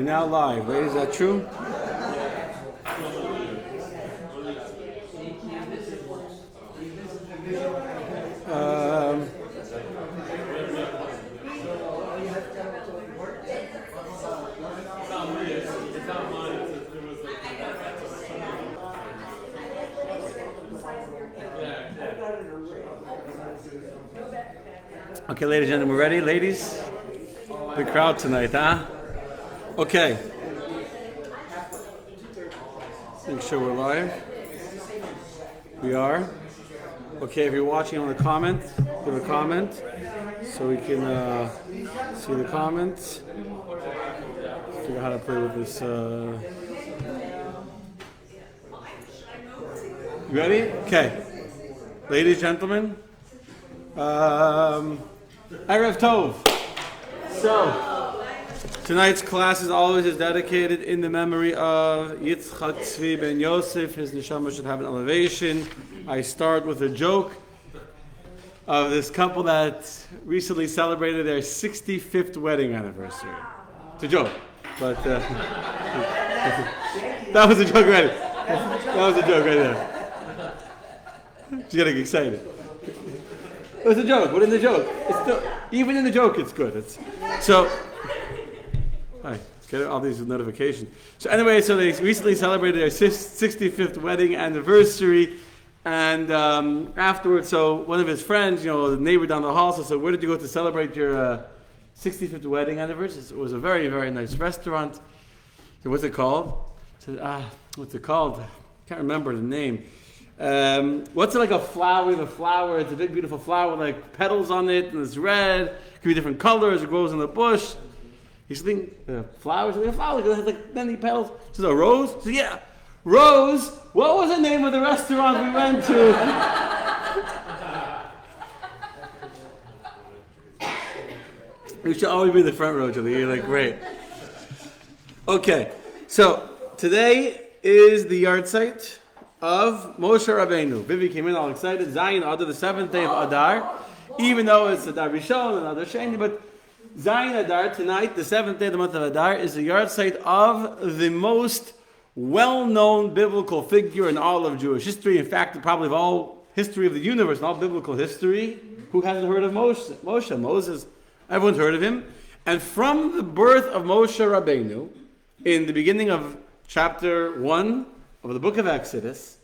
now live, right? Is that true? Okay, ladies and gentlemen, we're ready? Ladies? Big crowd tonight, huh? Okay. Make sure we're live. We are. Okay, if you're watching on the comment, put a comment so we can see the comments. Figure out how to play with this. You ready? Okay. Ladies, gentlemen. Erev Tov. So, tonight's class is always dedicated in the memory of Yitzchak Tzvi ben Yosef. His neshama should have an elevation. I start with a joke of this couple that recently celebrated their 65th wedding anniversary. It's a joke, but that was a joke right there. That was a joke right there. She's getting excited. It was a joke. What in the joke? It's still, even in the joke, it's good. So, hi, get all these notifications. So anyway, so they recently celebrated their 65th wedding anniversary, and afterwards, so one of his friends, the neighbor down the hall, said, "Where did you go to celebrate your 65th wedding anniversary?" It was a very, very nice restaurant. So what's it called? I said, what's it called? I can't remember the name. What's it like a flower? The flower, it's a big beautiful flower with like petals on it, and it's red. It can be different colors. It grows in the bush. He's thinking, flowers? A flower that has like many petals. He says, a rose? He says, yeah, Rose. What was the name of the restaurant we went to? You should always be in the front row, Julie. You're like, great. Okay, so today is the yard site of Moshe Rabbeinu. Vivi came in all excited. Zayin Adar, the 7th day of Adar, even though it's Adar Rishon and Adar Sheni, but Zayin Adar tonight, the 7th day of the month of Adar, is the yard site of the most well-known biblical figure in all of Jewish history. In fact, probably of all history of the universe and all biblical history. Who hasn't heard of Moshe? Moses. Everyone's heard of him. And from the birth of Moshe Rabbeinu, in the beginning of chapter 1 of the book of Exodus,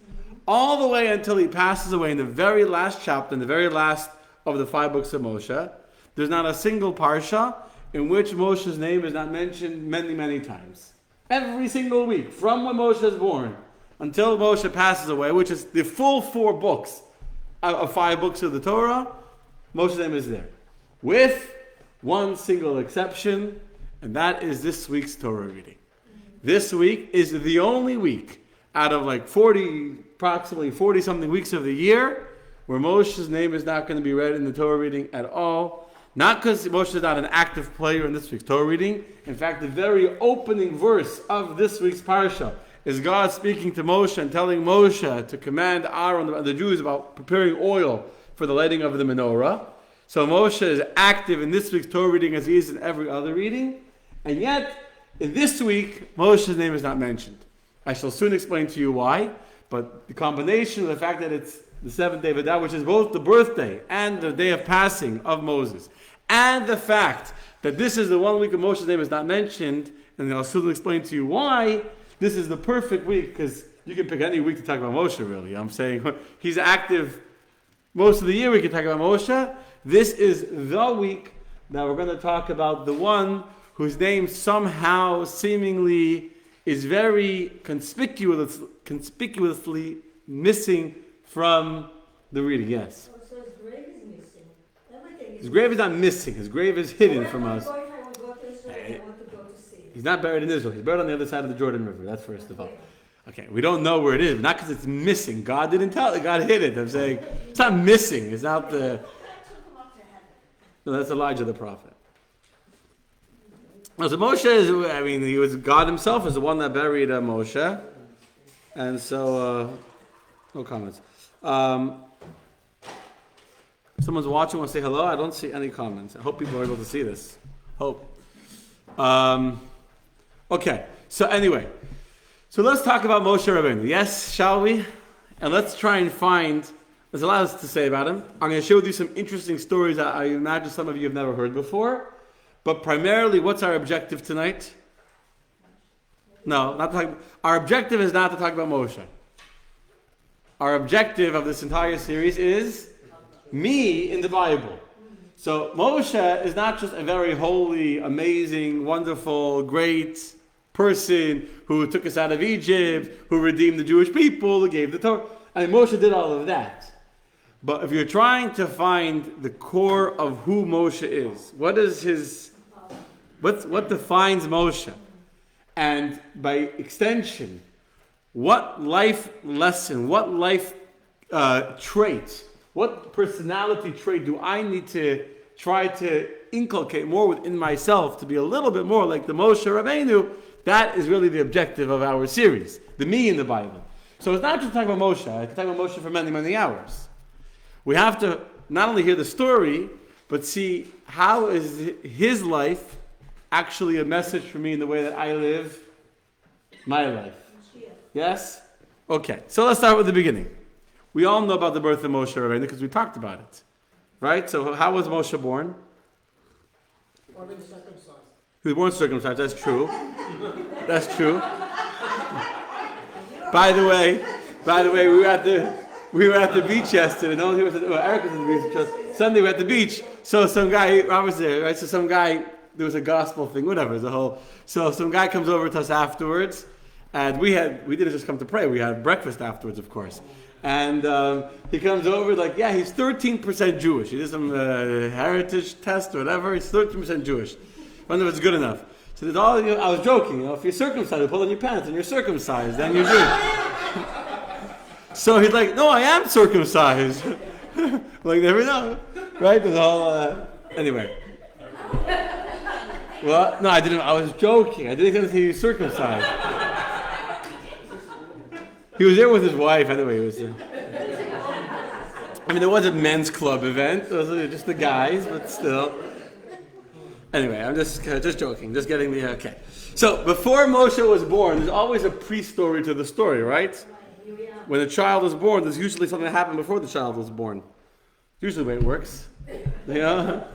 all the way until he passes away in the very last chapter, in the very last of the 5 books of Moshe, there's not a single parsha in which Moshe's name is not mentioned many, many times. Every single week, from when Moshe is born until Moshe passes away, which is the full 4 books of 5 books of the Torah, Moshe's name is there. With one single exception, and that is this week's Torah reading. This week is the only week out of like approximately 40 something weeks of the year where Moshe's name is not going to be read in the Torah reading at all. Not because Moshe is not an active player in this week's Torah reading. In fact, the very opening verse of this week's parsha is God speaking to Moshe and telling Moshe to command Aaron and the Jews about preparing oil for the lighting of the menorah. So Moshe is active in this week's Torah reading as he is in every other reading. And yet, in this week, Moshe's name is not mentioned. I shall soon explain to you why, but the combination of the fact that it's the 7th day of Adar, which is both the birthday and the day of passing of Moses, and the fact that this is the one week of Moshe's name is not mentioned, and I'll soon explain to you why, this is the perfect week, because you can pick any week to talk about Moshe, really. I'm saying he's active most of the year, we can talk about Moshe. This is the week that we're going to talk about the one whose name somehow, seemingly, is very conspicuously missing from the reading. Yes. So his grave is missing. His grave is not missing. His grave is hidden from us. He's not buried in Israel. He's buried on the other side of the Jordan River. That's first of all. Okay, we don't know where it is. Not because it's missing. God didn't tell it. God hid it. I'm saying it's not missing. It's not the. No, that's Elijah the prophet. So Moshe is, he was, God himself is the one that buried Moshe. And so, no comments. Someone's watching, want to say hello? I don't see any comments. I hope people are able to see this. Hope. Okay, so anyway, so let's talk about Moshe Rabbeinu. Yes, shall we? And let's try and find, there's a lot to say about him. I'm going to share with you some interesting stories that I imagine some of you have never heard before. But primarily, what's our objective tonight? No, not to talk, our objective is not to talk about Moshe. Our objective of this entire series is me in the Bible. So Moshe is not just a very holy, amazing, wonderful, great person who took us out of Egypt, who redeemed the Jewish people, who gave the Torah. I mean, Moshe did all of that. But if you're trying to find the core of who Moshe is, what defines Moshe? And by extension, what life lesson, what life trait, what personality trait do I need to try to inculcate more within myself to be a little bit more like the Moshe Rabbeinu? That is really the objective of our series, the me in the Bible. So it's not just talking about Moshe. I can talk about Moshe for many, many hours. We have to not only hear the story, but see how is his life actually a message for me in the way that I live my life. Yes? Okay, so let's start with the beginning. We all know about the birth of Moshe Rabbeinu because we talked about it. Right? So how was Moshe born? He was born circumcised, that's true. That's true. By the way, we were at the beach yesterday. No one here was Eric was at the beach. Sunday we were at the beach. So some guy, Rob was there, right? So some guy, there was a gospel thing, whatever, the whole. So some guy comes over to us afterwards, and we didn't just come to pray. We had breakfast afterwards, of course. And he comes over like, yeah, he's 13% Jewish. He did some heritage test or whatever. He's 13% Jewish. I wonder if it's good enough. So I was joking. If you're circumcised, you pull on your pants and you're circumcised, then you're Jewish. So he's like, no, I am circumcised. Like, never know. Right? The whole, anyway. Well, no, I didn't. I was joking. I didn't think he was circumcised. He was there with his wife. Anyway, it was. I mean, there was a men's club event. It was just the guys, but still. Anyway, I'm just joking. Just getting the okay. So before Moshe was born, there's always a pre-story to the story, right? When a child is born, there's usually something that happened before the child was born. Usually the way it works. You know?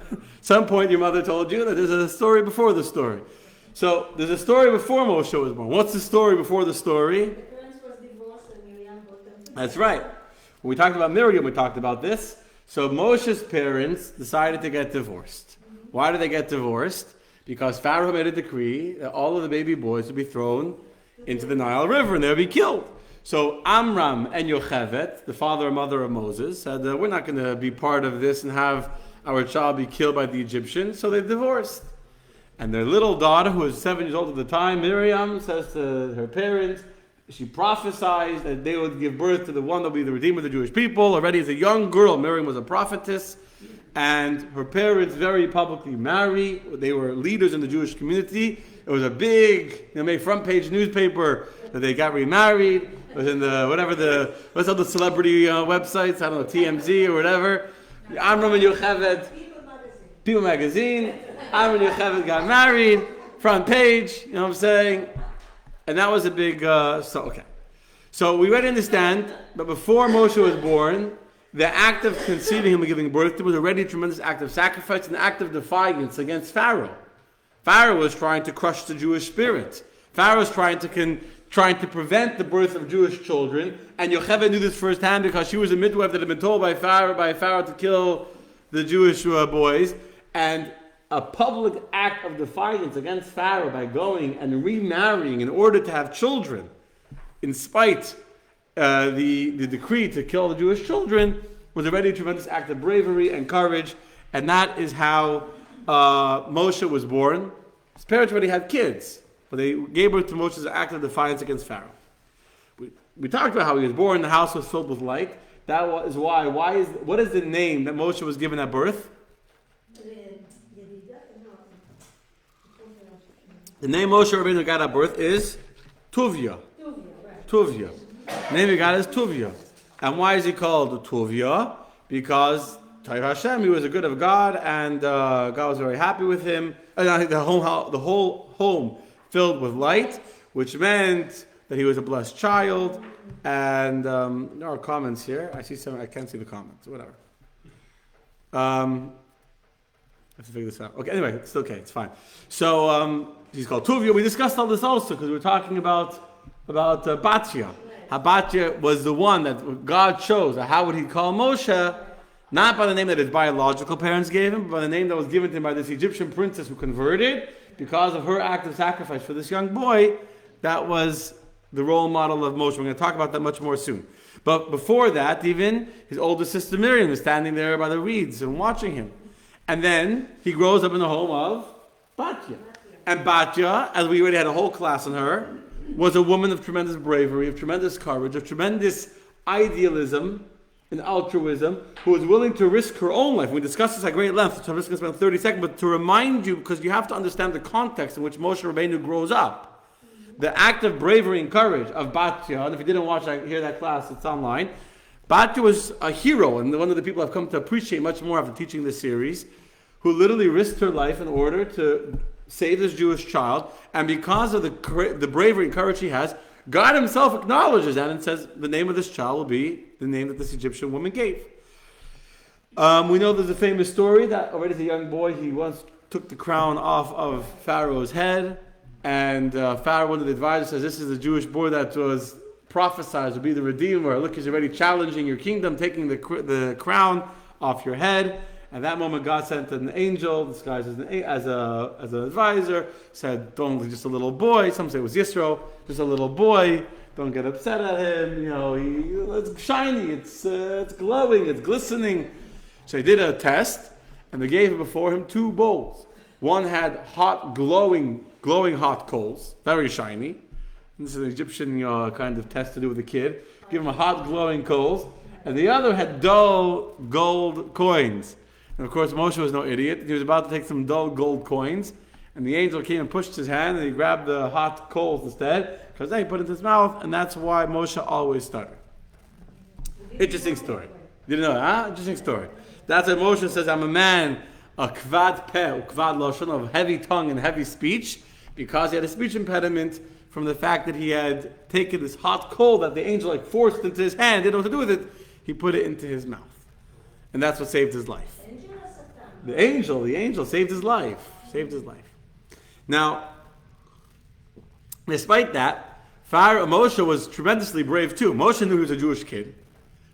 Some point your mother told you that there's a story before the story. So there's a story before Moshe was born. What's the story before the story? The parents was divorced and Miriam brought them together. That's right. When we talked about Miriam, we talked about this. So Moshe's parents decided to get divorced. Why did they get divorced? Because Pharaoh made a decree that all of the baby boys would be thrown into the Nile River and they would be killed. So Amram and Yocheved, the father and mother of Moses, said, we're not going to be part of this and have our child be killed by the Egyptians. So they divorced. And their little daughter, who was 7 years old at the time, Miriam, says to her parents, she prophesied that they would give birth to the one that will be the Redeemer of the Jewish people. Already as a young girl, Miriam was a prophetess. And her parents very publicly married. They were leaders in the Jewish community. It was a big, made front page newspaper that they got remarried. It was in what's all the celebrity websites? I don't know, TMZ or whatever. Amram and Yocheved, People Magazine. Amram and Yocheved got married, front page, you know what I'm saying? And that was a big, okay. So we already understand, but before Moshe was born, the act of conceiving him and giving birth to was already a tremendous act of sacrifice, an act of defiance against Pharaoh. Pharaoh was trying to crush the Jewish spirit. Pharaoh was trying to prevent the birth of Jewish children, and Yocheved knew this firsthand because she was a midwife that had been told by Pharaoh to kill the Jewish boys. And a public act of defiance against Pharaoh by going and remarrying in order to have children, in spite the decree to kill the Jewish children, was already a tremendous act of bravery and courage, and that is how Moshe was born. His parents already had kids, but they gave birth to Moshe as an act of defiance against Pharaoh. We talked about how he was born. The house was filled with light. That is why. What is the name that Moshe was given at birth? The name Moshe Rabbeinu got at birth is Tuvia. Tuvia. The name he got is Tuvia. And why is he called Tuvia? Because Taiv Hashem, he was a good of God, and God was very happy with him. The whole home filled with light, which meant that he was a blessed child. And there are comments here. I can't see the comments. Whatever. I have to figure this out. Okay, anyway, it's okay. It's fine. So he's called Tuvia. We discussed all this also because we were talking about Batya. How Batya was the one that God chose. How would he call Moshe? Not by the name that his biological parents gave him, but by the name that was given to him by this Egyptian princess who converted because of her act of sacrifice for this young boy. That was the role model of Moshe. We're going to talk about that much more soon. But before that, even his older sister Miriam was standing there by the reeds and watching him. And then he grows up in the home of Batya. And Batya, as we already had a whole class on her, was a woman of tremendous bravery, of tremendous courage, of tremendous idealism and altruism, who was willing to risk her own life. We discussed this at great length, so I'm just going to spend 30 seconds, but to remind you, because you have to understand the context in which Moshe Rabbeinu grows up. The act of bravery and courage of Batya, and if you didn't hear that class, it's online. Batya was a hero, and one of the people I've come to appreciate much more after teaching this series, who literally risked her life in order to save this Jewish child, and because of the bravery and courage she has, God himself acknowledges that and says the name of this child will be the name that this Egyptian woman gave. We know there's a famous story that already as a young boy, he once took the crown off of Pharaoh's head, and Pharaoh, one of the advisors, says, this is the Jewish boy that was prophesied to be the Redeemer. Look, he's already challenging your kingdom, taking the crown off your head. At that moment, God sent an angel, disguised as an advisor, said, don't look, just a little boy. Some say it was Yisro, just a little boy. Don't get upset at him. It's shiny, it's glowing, it's glistening. So he did a test, and they gave before him 2 bowls. One had hot, glowing hot coals, very shiny. And this is an Egyptian kind of test to do with a kid. Give him a hot, glowing coals. And the other had dull gold coins. And of course, Moshe was no idiot. He was about to take some dull gold coins, and the angel came and pushed his hand, and he grabbed the hot coals instead, because then he put it in his mouth, and that's why Moshe always stuttered. Interesting story. Didn't know that, huh? Interesting story. That's why Moshe says, I'm a man, a kvad peh, kvad lashon, of heavy tongue and heavy speech, because he had a speech impediment from the fact that he had taken this hot coal that the angel forced into his hand, didn't know what to do with it, he put it into his mouth. And that's what saved his life. The angel saved his life. Now, despite that, Moshe was tremendously brave too. Moshe knew he was a Jewish kid.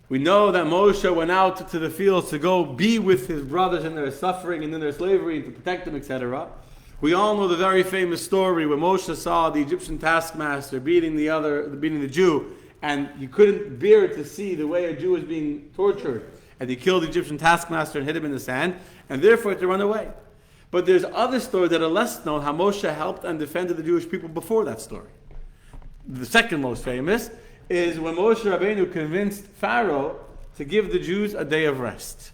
We know that Moshe went out to the fields to go be with his brothers in their suffering and in their slavery and to protect them, etc. We all know the very famous story where Moshe saw the Egyptian taskmaster beating the Jew, and he couldn't bear to see the way a Jew was being tortured. And he killed the Egyptian taskmaster and hid him in the sand, and therefore had to run away. But there's other stories that are less known, how Moshe helped and defended the Jewish people before that story. The second most famous is when Moshe Rabbeinu convinced Pharaoh to give the Jews a day of rest.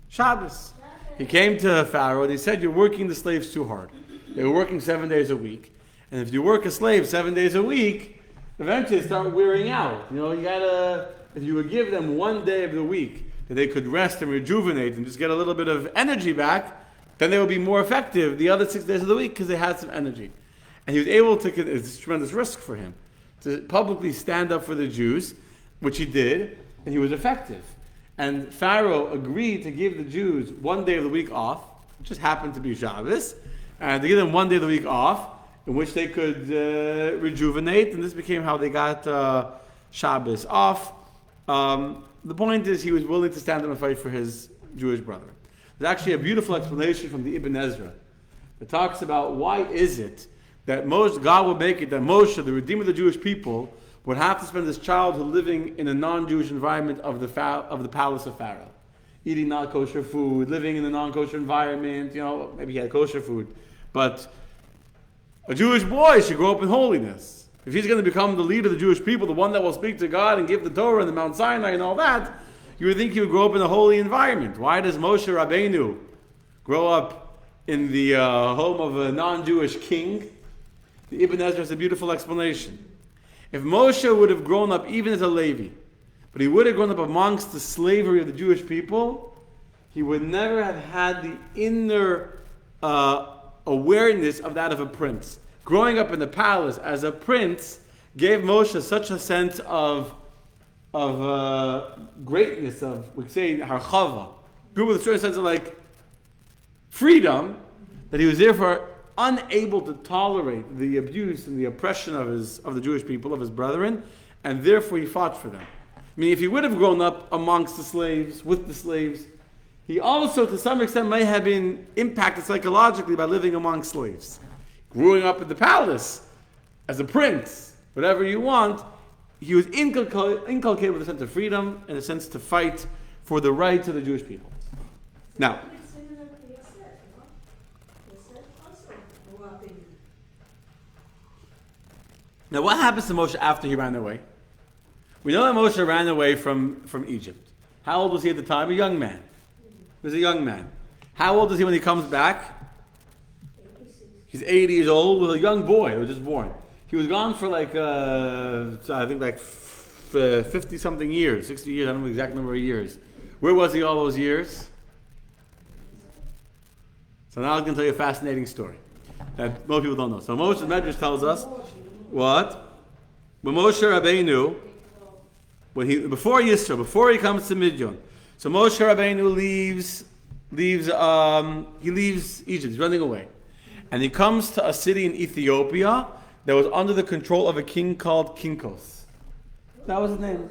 Shabbos. He came to Pharaoh and he said, you're working the slaves too hard. They were working 7 days a week. And if you work a slave 7 days a week, eventually they start wearing out. If you would give them 1 day of the week, that they could rest and rejuvenate and just get a little bit of energy back, then they would be more effective the other 6 days of the week because they had some energy. And he was able to, it's a tremendous risk for him, to publicly stand up for the Jews, which he did, and he was effective. And Pharaoh agreed to give the Jews 1 day of the week off, which just happened to be Shabbos, and to give them 1 day of the week off, in which they could rejuvenate, and this became how they got Shabbos off. The point is, he was willing to stand up and fight for his Jewish brother. There's actually a beautiful explanation from the Ibn Ezra that talks about why is it that God would make it that Moshe, the Redeemer of the Jewish people, would have to spend his childhood living in a non-Jewish environment of the palace of Pharaoh, eating not kosher food, living in a non-kosher environment. Maybe he had kosher food, but a Jewish boy should grow up in holiness. If he's going to become the leader of the Jewish people, the one that will speak to God and give the Torah and the Mount Sinai and all that, you would think he would grow up in a holy environment. Why does Moshe Rabbeinu grow up in the home of a non-Jewish king? The Ibn Ezra has a beautiful explanation. If Moshe would have grown up even as a Levi, but he would have grown up amongst the slavery of the Jewish people, he would never have had the inner awareness of that of a prince. growing up in the palace as a prince gave Moshe such a sense of greatness, of, we could say, harchava, grew with a certain sense of like freedom, that he was therefore unable to tolerate the abuse and the oppression of the Jewish people, of his brethren, and therefore he fought for them. I mean, if he would have grown up amongst the slaves, with the slaves, he also, to some extent, may have been impacted psychologically by living among slaves. Growing up in the palace, as a prince, whatever you want, he was inculcated with a sense of freedom and a sense to fight for the rights of the Jewish people. Now, what happens to Moshe after he ran away? We know that Moshe ran away from Egypt. How old was he at the time? A young man. He was a young man. How old is he when he comes back? He's 80 years old with a young boy who was just born. He was gone for like, I think like 50 something years, 60 years, I don't know the exact number of years. Where was he all those years? So now I'm going to tell you a fascinating story that most people don't know. So Moshe Medrash tells us, what? When Moshe Rabbeinu, before Yisro, before he comes to Midian, so Moshe Rabbeinu leaves Egypt, he's running away. And he comes to a city in Ethiopia that was under the control of a king called Kinkos. That was his name.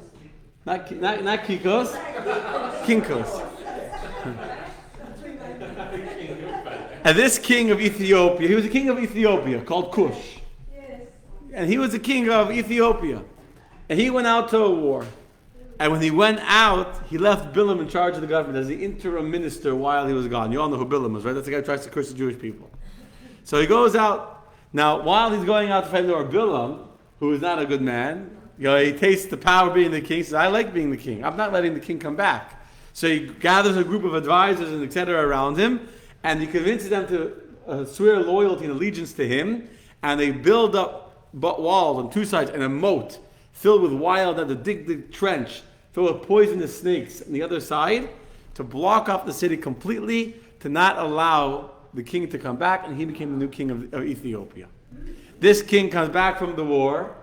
Not Kikos, Kinkos. And this king of Ethiopia, he was a king of Ethiopia called Cush. And he was the king of Ethiopia. And he went out to a war. And when he went out, he left Bilam in charge of the government as the interim minister while he was gone. You all know who Bilam was, right? That's the guy who tries to curse the Jewish people. So he goes out. Now, while he's going out to fight war, Bilam, who is not a good man, he tastes the power of being the king. He says, I like being the king. I'm not letting the king come back. So he gathers a group of advisors and etc. around him, and he convinces them to swear loyalty and allegiance to him, and they build up walls on two sides and a moat filled with wild, and to dig the trench filled with poisonous snakes on the other side to block off the city completely, to not allow the king to come back, and he became the new king of Ethiopia. This king comes back from the war.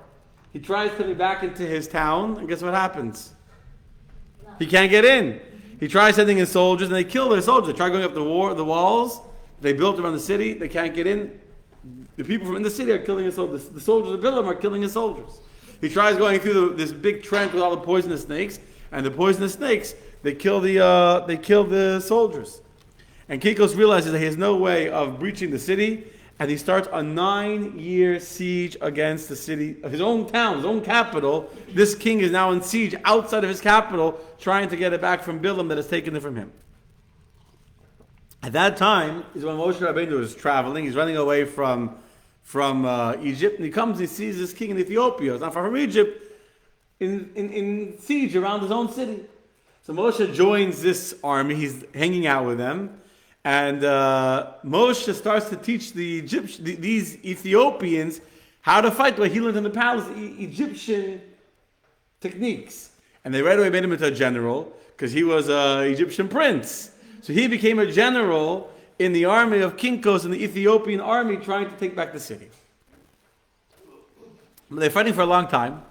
He tries to be back into his town, and guess what happens? He can't get in. He tries sending in soldiers, and they kill their soldiers. They try going up the walls they built around the city. They can't get in. The people from in the city are killing his soldiers. The soldiers of Bilam are killing his soldiers. He tries going through this big trench with all the poisonous snakes, and the poisonous snakes, they kill the soldiers. And Kikos realizes that he has no way of breaching the city, and he starts a 9-year siege against the city of his own town, his own capital. This king is now in siege outside of his capital, trying to get it back from Bilam that has taken it from him. At that time is when Moshe Rabbeinu is traveling. He's running away from Egypt, and he comes and he sees this king in Ethiopia. It's not far from Egypt, in siege around his own city. So Moshe joins this army. He's hanging out with them. And Moshe starts to teach these Ethiopians how to fight the way he learned in the palace, Egyptian techniques. And they right away made him into a general because he was an Egyptian prince. So he became a general in the army of Kinkos, in the Ethiopian army, trying to take back the city. They're fighting for a long time.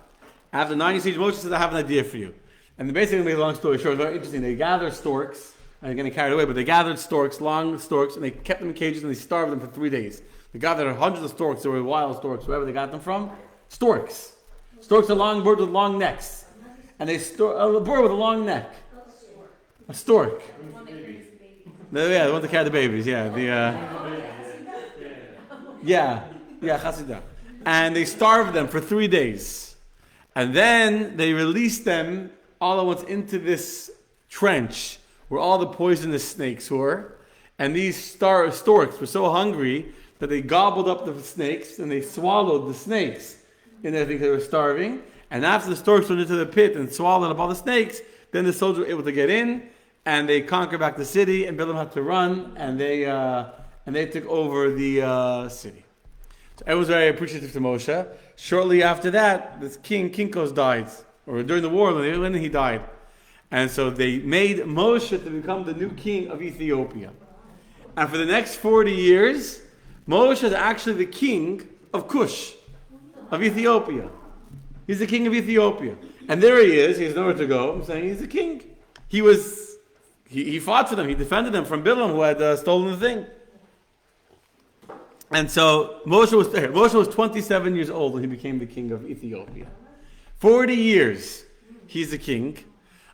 After 90 siege, Moshe says, I have an idea for you. And they basically, make a long story short, it's very interesting. They gather storks. I'm getting carried away, but they gathered storks, long storks, and they kept them in cages and they starved them for 3 days. They gathered hundreds of storks. They were wild storks, wherever they got them from. Storks. Storks are long birds with long necks. And they a bird with a long neck. A stork. Yeah, the one that carry the babies. Yeah, Chasidah. And they starved them for 3 days. And then they released them all at once into this trench where all the poisonous snakes were. And these storks were so hungry that they gobbled up the snakes and they swallowed the snakes. And I think they were starving. And after the storks went into the pit and swallowed up all the snakes, then the soldiers were able to get in and they conquered back the city, and Bilam had to run, and they took over the city. So everyone was very appreciative to Moshe. Shortly after that, this king Kinkos died, or during the war when he died. And so they made Moshe to become the new king of Ethiopia. And for the next 40 years, Moshe is actually the king of Cush, of Ethiopia. He's the king of Ethiopia. And there he is. He has nowhere to go. I'm saying he's the king. He fought for them. He defended them from Bilam, who had stolen the thing. And so Moshe was there. Moshe was 27 years old when he became the king of Ethiopia. 40 years he's the king.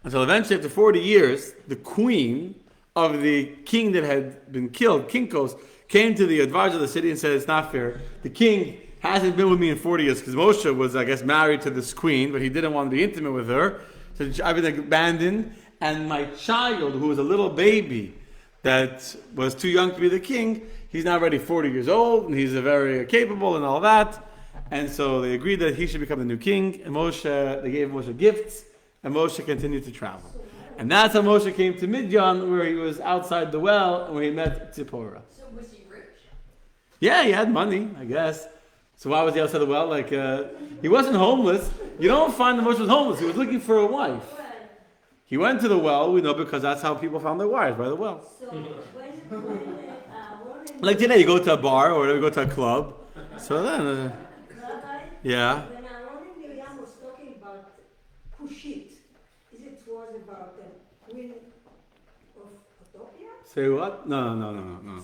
Until eventually, after 40 years, the queen of the king that had been killed, Kinkos, came to the advisor of the city and said, it's not fair. The king hasn't been with me in 40 years because Moshe was, I guess, married to this queen, but he didn't want to be intimate with her. So I've been abandoned. And my child, who was a little baby that was too young to be the king, he's now already 40 years old, and he's very capable and all that. And so they agreed that he should become the new king. And they gave Moshe gifts, and Moshe continued to travel. And that's how Moshe came to Midian, where he was outside the well, and where he met Tzipporah. So was he rich? Yeah, he had money, I guess. So why was he outside the well? He wasn't homeless. You don't find that Moshe was homeless. He was looking for a wife. He went to the well, we know, because that's how people found their wives, by the well. So Like today, you go to a bar or whatever, you go to a club. So then, yeah. when Aaron and Miriam was talking about Cushit, it was about the queen of Ethiopia? Say what? No.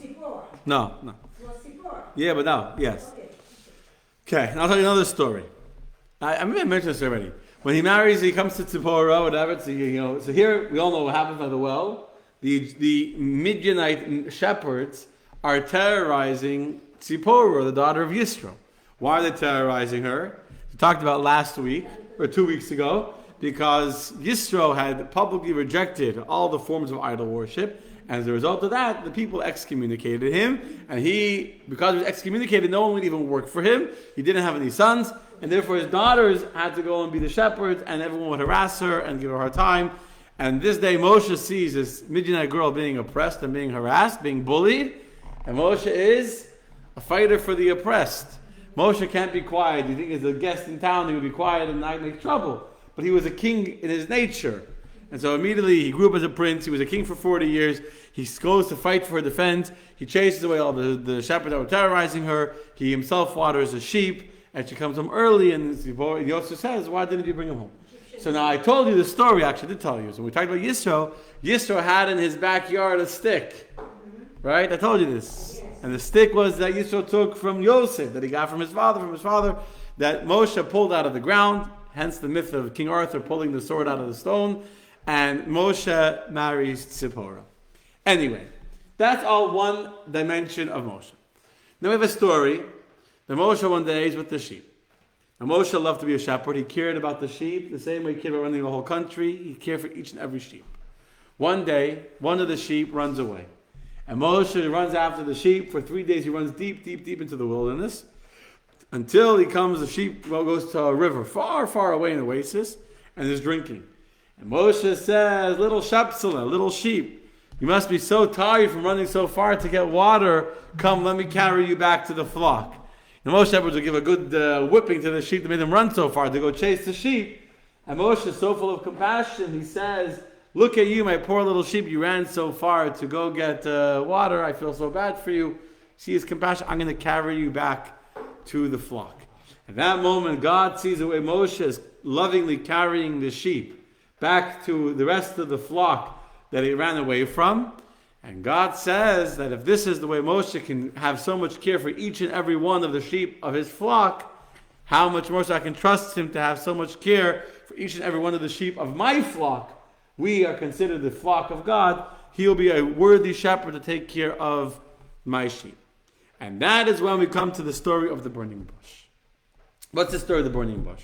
Tzipporah. No. It was Tzipporah. Yeah, but no, yes. Okay. Okay, and I'll tell you another story. I mentioned this already. When he marries, he comes to Tzipporah, whatever. So here we all know what happens by the well. The Midianite shepherds are terrorizing Tzipporah, the daughter of Yisro. Why are they terrorizing her? We talked about last week or 2 weeks ago, because Yisro had publicly rejected all the forms of idol worship. And as a result of that, the people excommunicated him. And because he was excommunicated, no one would even work for him. He didn't have any sons. And therefore his daughters had to go and be the shepherds. And everyone would harass her and give her a hard time. And this day Moshe sees this Midianite girl being oppressed and being harassed, being bullied. And Moshe is a fighter for the oppressed. Moshe can't be quiet. You think as a guest in town he would be quiet and not make trouble. But he was a king in his nature. And so immediately he grew up as a prince. He was a king for 40 years. He goes to fight for her defense. He chases away all the shepherds that were terrorizing her. He himself waters the sheep. And she comes home early. And Yosef says, why didn't you bring him home? So now I told you the story. Actually, I did tell you. So when we talked about Yisro had in his backyard a stick. Right? I told you this. And the stick was that Yisro took from Yosef, that he got from his father, that Moshe pulled out of the ground. Hence the myth of King Arthur pulling the sword out of the stone. And Moshe marries Tzipporah. Anyway, that's all one dimension of Moshe. Now we have a story that Moshe one day is with the sheep. And Moshe loved to be a shepherd. He cared about the sheep the same way he cared about running the whole country. He cared for each and every sheep. One day, one of the sheep runs away. And Moshe runs after the sheep. For 3 days he runs deep into the wilderness. Until the sheep goes to a river far, far away in the oasis. And is drinking. And Moshe says, little shepsela, little sheep, you must be so tired from running so far to get water. Come, let me carry you back to the flock. And most shepherds would give a good whipping to the sheep that made them run so far to go chase the sheep. And Moshe is so full of compassion, he says, look at you, my poor little sheep, you ran so far to go get water. I feel so bad for you. See his compassion, I'm going to carry you back to the flock. At that moment, God sees the way Moshe is lovingly carrying the sheep back to the rest of the flock that he ran away from. And God says that if this is the way Moshe can have so much care for each and every one of the sheep of his flock, how much more so I can trust him to have so much care for each and every one of the sheep of my flock. We are considered the flock of God. He'll be a worthy shepherd to take care of my sheep. And that is when we come to the story of the burning bush. What's the story of the burning bush?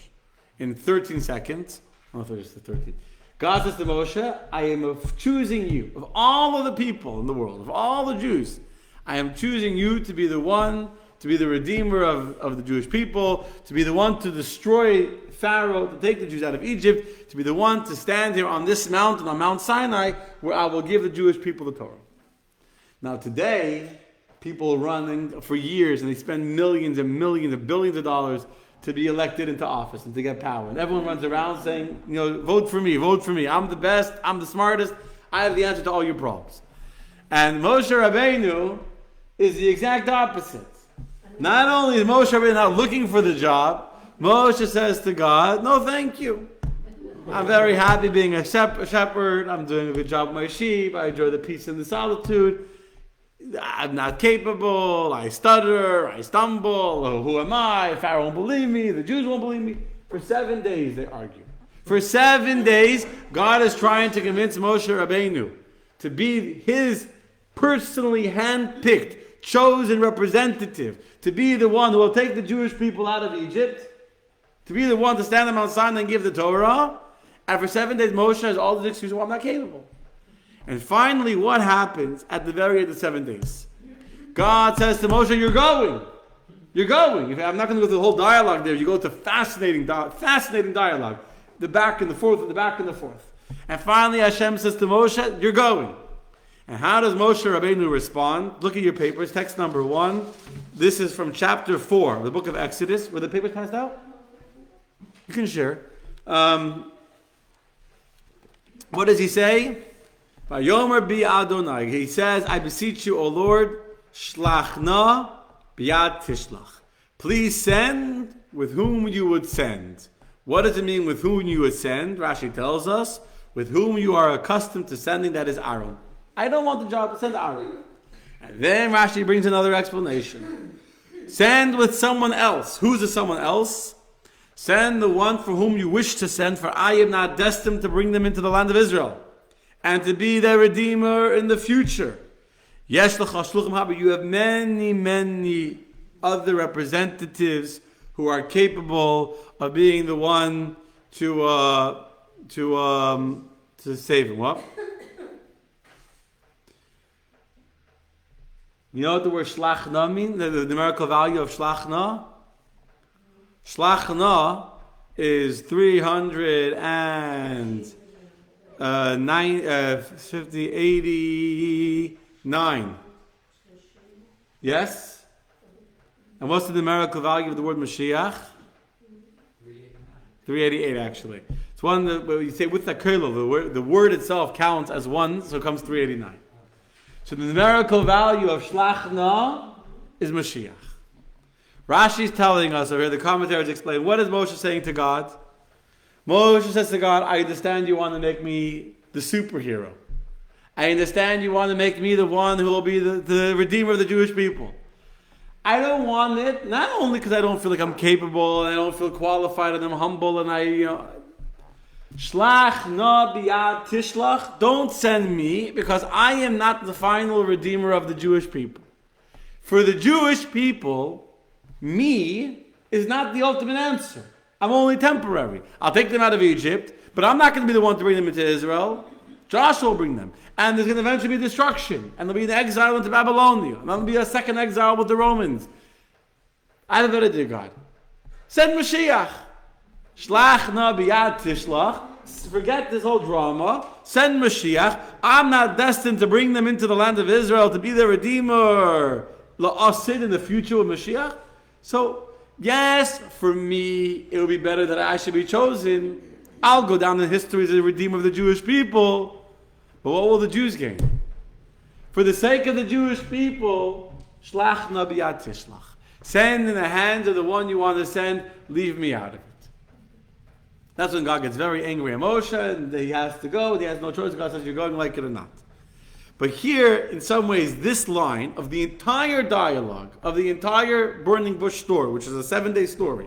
In 13 seconds, I don't know if it's the 13. God says to Moshe, I am choosing you, of all of the people in the world, of all the Jews, I am choosing you to be the one, to be the redeemer of the Jewish people, to be the one to destroy Pharaoh, to take the Jews out of Egypt, to be the one to stand here on this mountain, on Mount Sinai, where I will give the Jewish people the Torah. Now today, people are running for years, and they spend millions and millions and billions of dollars to be elected into office and to get power. And everyone runs around saying, vote for me, I'm the best, I'm the smartest, I have the answer to all your problems. And Moshe Rabbeinu is the exact opposite. Not only is Moshe Rabbeinu not looking for the job, Moshe says to God, no thank you. I'm very happy being a shepherd. I'm doing a good job with my sheep. I enjoy the peace and the solitude. I'm not capable. I stutter. I stumble. Who am I? Pharaoh won't believe me. The Jews won't believe me. For 7 days they argue. For 7 days, God is trying to convince Moshe Rabbeinu to be his personally hand-picked, chosen representative, to be the one who will take the Jewish people out of Egypt, to be the one to stand on Mount Sinai and give the Torah. And for 7 days, Moshe has all these excuses, well, I'm not capable. And finally, what happens at the very end of 7 days? God says to Moshe, you're going. You're going. I'm not going to go through the whole dialogue there. You go to fascinating dialogue. The back and the forth, the back and the forth. And finally, Hashem says to Moshe, you're going. And how does Moshe Rabbeinu respond? Look at your papers, text number 1. This is from chapter 4 of the book of Exodus. Were the papers passed out? You can share. What does he say? Vayomer bi Adonai. He says, I beseech you, O Lord, shlachna biyad tishlach. Please send with whom you would send. What does it mean with whom you would send? Rashi tells us, with whom you are accustomed to sending, that is Aaron. I don't want the job to send Aaron. And then Rashi brings another explanation. Send with someone else. Who's the someone else? Send the one for whom you wish to send, for I am not destined to bring them into the land of Israel and to be their redeemer in the future. Yes, you have many, many other representatives who are capable of being the one to save him. What? You know what the word shlachna means? The numerical value of shlachna? Shlachna is 89. Yes? And what's the numerical value of the word Mashiach? 388 actually. It's one that you say with the kilo, the word itself counts as one, so it comes 389. So the numerical value of Shlachna is Mashiach. Rashi is telling us over here, the commentaries explain, what is Moshe saying to God? Moshe says to God, I understand you want to make me the superhero. I understand you want to make me the one who will be the redeemer of the Jewish people. I don't want it, not only because I don't feel like I'm capable, and I don't feel qualified, and I'm humble, and Shlach na biyad tishlach, don't send me, because I am not the final redeemer of the Jewish people. For the Jewish people, me is not the ultimate answer. I'm only temporary. I'll take them out of Egypt, but I'm not going to be the one to bring them into Israel. Joshua will bring them. And there's going to eventually be destruction. And there'll be an exile into Babylonia. And there'll be a second exile with the Romans. I have a better dear God. Send Mashiach. Shlach na biyad tishlach. Forget this whole drama. Send Mashiach. I'm not destined to bring them into the land of Israel to be their redeemer. La'asid in the future with Mashiach. So, yes, for me, it would be better that I should be chosen. I'll go down in history as the redeemer of the Jewish people. But what will the Jews gain? For the sake of the Jewish people, shlach na biyad tishlach. Send in the hands of the one you want to send, leave me out of it. That's when God gets very angry at Moshe, and he has to go, and he has no choice. God says, you're going like it or not. But here, in some ways, this line of the entire dialogue, of the entire burning bush story, which is a 7-day story,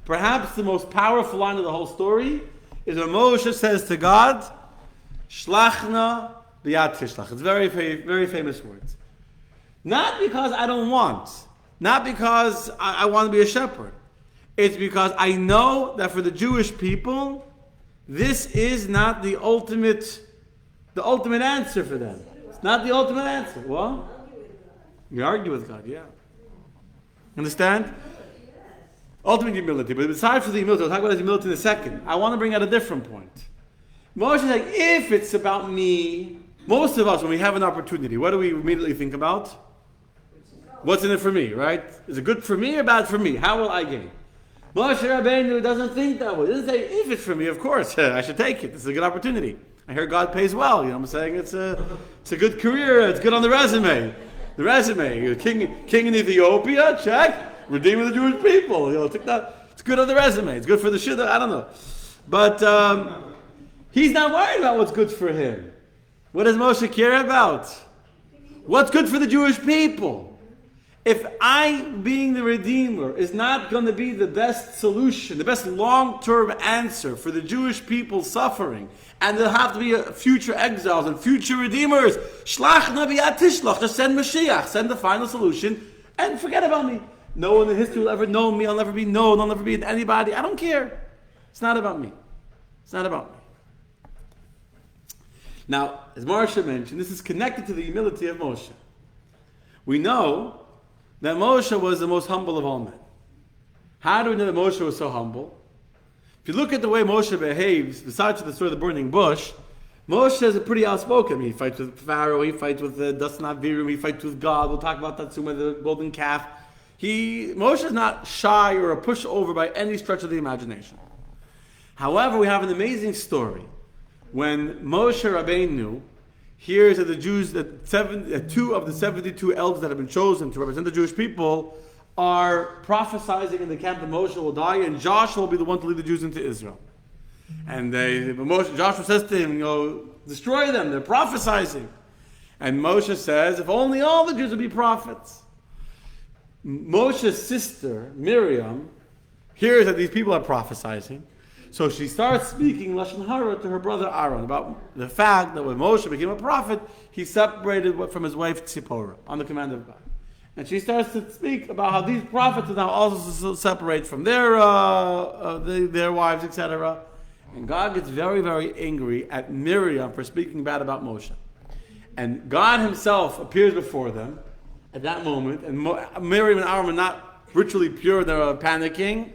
perhaps the most powerful line of the whole story is when Moshe says to God, Shlachna biyad tishlach. It's very, very famous words. Not because I don't want, not because I want to be a shepherd. It's because I know that for the Jewish people, this is not the ultimate answer for them. It's not the ultimate answer. What? You argue with God, yeah. Understand? Ultimate humility. But besides for the humility, we'll talk about his humility in a second. I want to bring out a different point. Moshe is like, if it's about me, most of us, when we have an opportunity, what do we immediately think about? What's in it for me, right? Is it good for me or bad for me? How will I gain? Moshe Rabbeinu doesn't think that way. He doesn't say, if it's for me, of course, I should take it. It's a good opportunity. I hear God pays well. You know what I'm saying? It's a good career. It's good on the resume. The resume. He was king in Ethiopia, check. Redeeming the Jewish people. It's good on the resume. It's good for the shidduch. I don't know. But he's not worried about what's good for him. What does Moshe care about? What's good for the Jewish people? If I, being the Redeemer, is not going to be the best solution, the best long-term answer for the Jewish people suffering, and there'll have to be future exiles and future Redeemers, Shlach Nabiyat Tishlach, just send Mashiach, send the final solution, and forget about me. No one in history will ever know me, I'll never be known, I'll never be anybody, I don't care. It's not about me. It's not about me. Now, as Moshe mentioned, this is connected to the humility of Moshe. We know that Moshe was the most humble of all men. How do we know that Moshe was so humble? If you look at the way Moshe behaves, besides the story of the burning bush, Moshe is a pretty outspoken. He fights with Pharaoh, he fights with the Dasan Avirim, he fights with God. We'll talk about that soon with the golden calf. Moshe is not shy or a pushover by any stretch of the imagination. However, we have an amazing story when Moshe Rabbeinu hears that the Jews, that 2 of the 72 elders that have been chosen to represent the Jewish people are prophesying in the camp that Moshe will die and Joshua will be the one to lead the Jews into Israel. And Joshua says to him, destroy them, they're prophesying. And Moshe says, if only all the Jews would be prophets. Moshe's sister, Miriam, hears that these people are prophesying. So she starts speaking Lashon Hara to her brother Aaron about the fact that when Moshe became a prophet, he separated from his wife Tzipporah on the command of God. And she starts to speak about how these prophets are now also separate from their wives, etc. And God gets very, very angry at Miriam for speaking bad about Moshe. And God himself appears before them at that moment. And Miriam and Aaron are not ritually pure, they're panicking.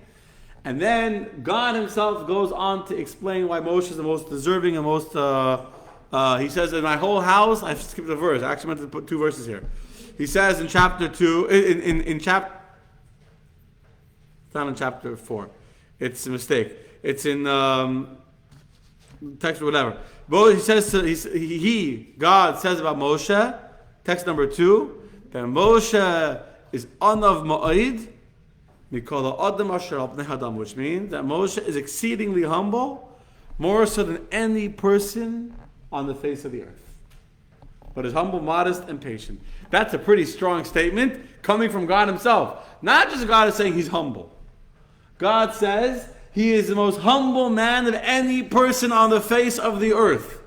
And then God himself goes on to explain why Moshe is the most deserving and most, he says, in my whole house, I've skipped a verse, I actually meant to put 2 verses here. He says in chapter 2, it's not in chapter 4, it's a mistake. It's in text or whatever. But he says, God says about Moshe, text number 2, that Moshe is Anav Ma'id, which means that Moshe is exceedingly humble, more so than any person on the face of the earth. But is humble, modest, and patient. That's a pretty strong statement coming from God himself. Not just God is saying he's humble. God says he is the most humble man of any person on the face of the earth.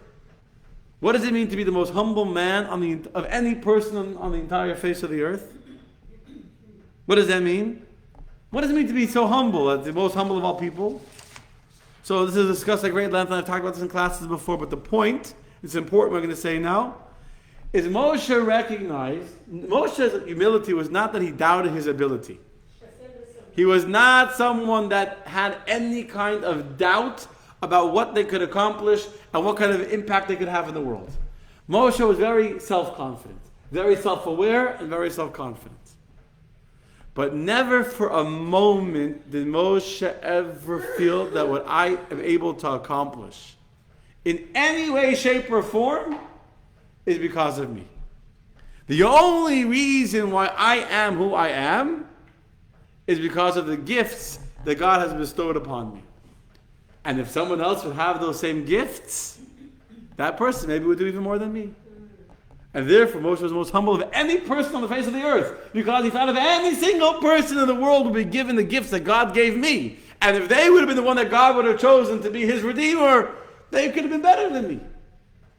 What does it mean to be the most humble man of any person on the entire face of the earth? What does that mean? What does it mean to be so humble, the most humble of all people? So this is discussed at great length, and I've talked about this in classes before, but the point, it's important, we're going to say now, is Moshe recognized, Moshe's humility was not that he doubted his ability. He was not someone that had any kind of doubt about what they could accomplish and what kind of impact they could have in the world. Moshe was very self-confident, very self-aware, and very self-confident. But never for a moment did Moshe ever feel that what I am able to accomplish in any way, shape, or form is because of me. The only reason why I am who I am is because of the gifts that God has bestowed upon me. And if someone else would have those same gifts, that person maybe would do even more than me. And therefore, Moshe was the most humble of any person on the face of the earth, because he found if any single person in the world would be given the gifts that God gave me, and if they would have been the one that God would have chosen to be his Redeemer, they could have been better than me.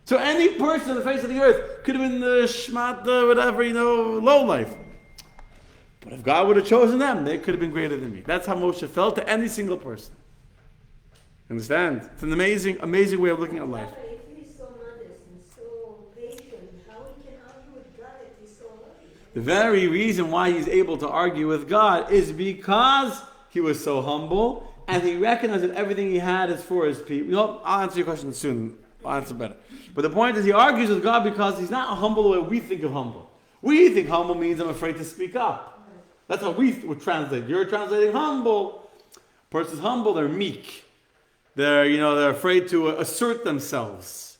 So any person on the face of the earth could have been the shmata, whatever, low life. But if God would have chosen them, they could have been greater than me. That's how Moshe felt to any single person. Understand? It's an amazing, amazing way of looking at life. The very reason why he's able to argue with God is because he was so humble and he recognized that everything he had is for his people. I'll answer your question soon. I'll answer better. But the point is he argues with God because he's not humble the way we think of humble. We think humble means I'm afraid to speak up. That's how we would translate. You're translating humble. A person's humble, they're meek. They're afraid to assert themselves.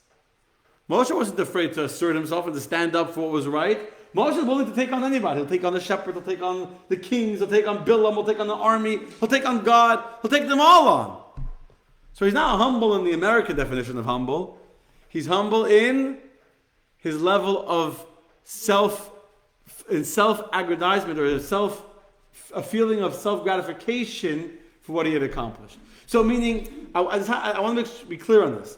Moshe wasn't afraid to assert himself and to stand up for what was right. Moshe is willing to take on anybody. He'll take on the shepherd, he'll take on the kings, he'll take on Bilam, he'll take on the army, he'll take on God, he'll take them all on. So he's not humble in the American definition of humble. He's humble in his level of self-aggrandizement or a feeling of self-gratification for what he had accomplished. So meaning, I want to be clear on this.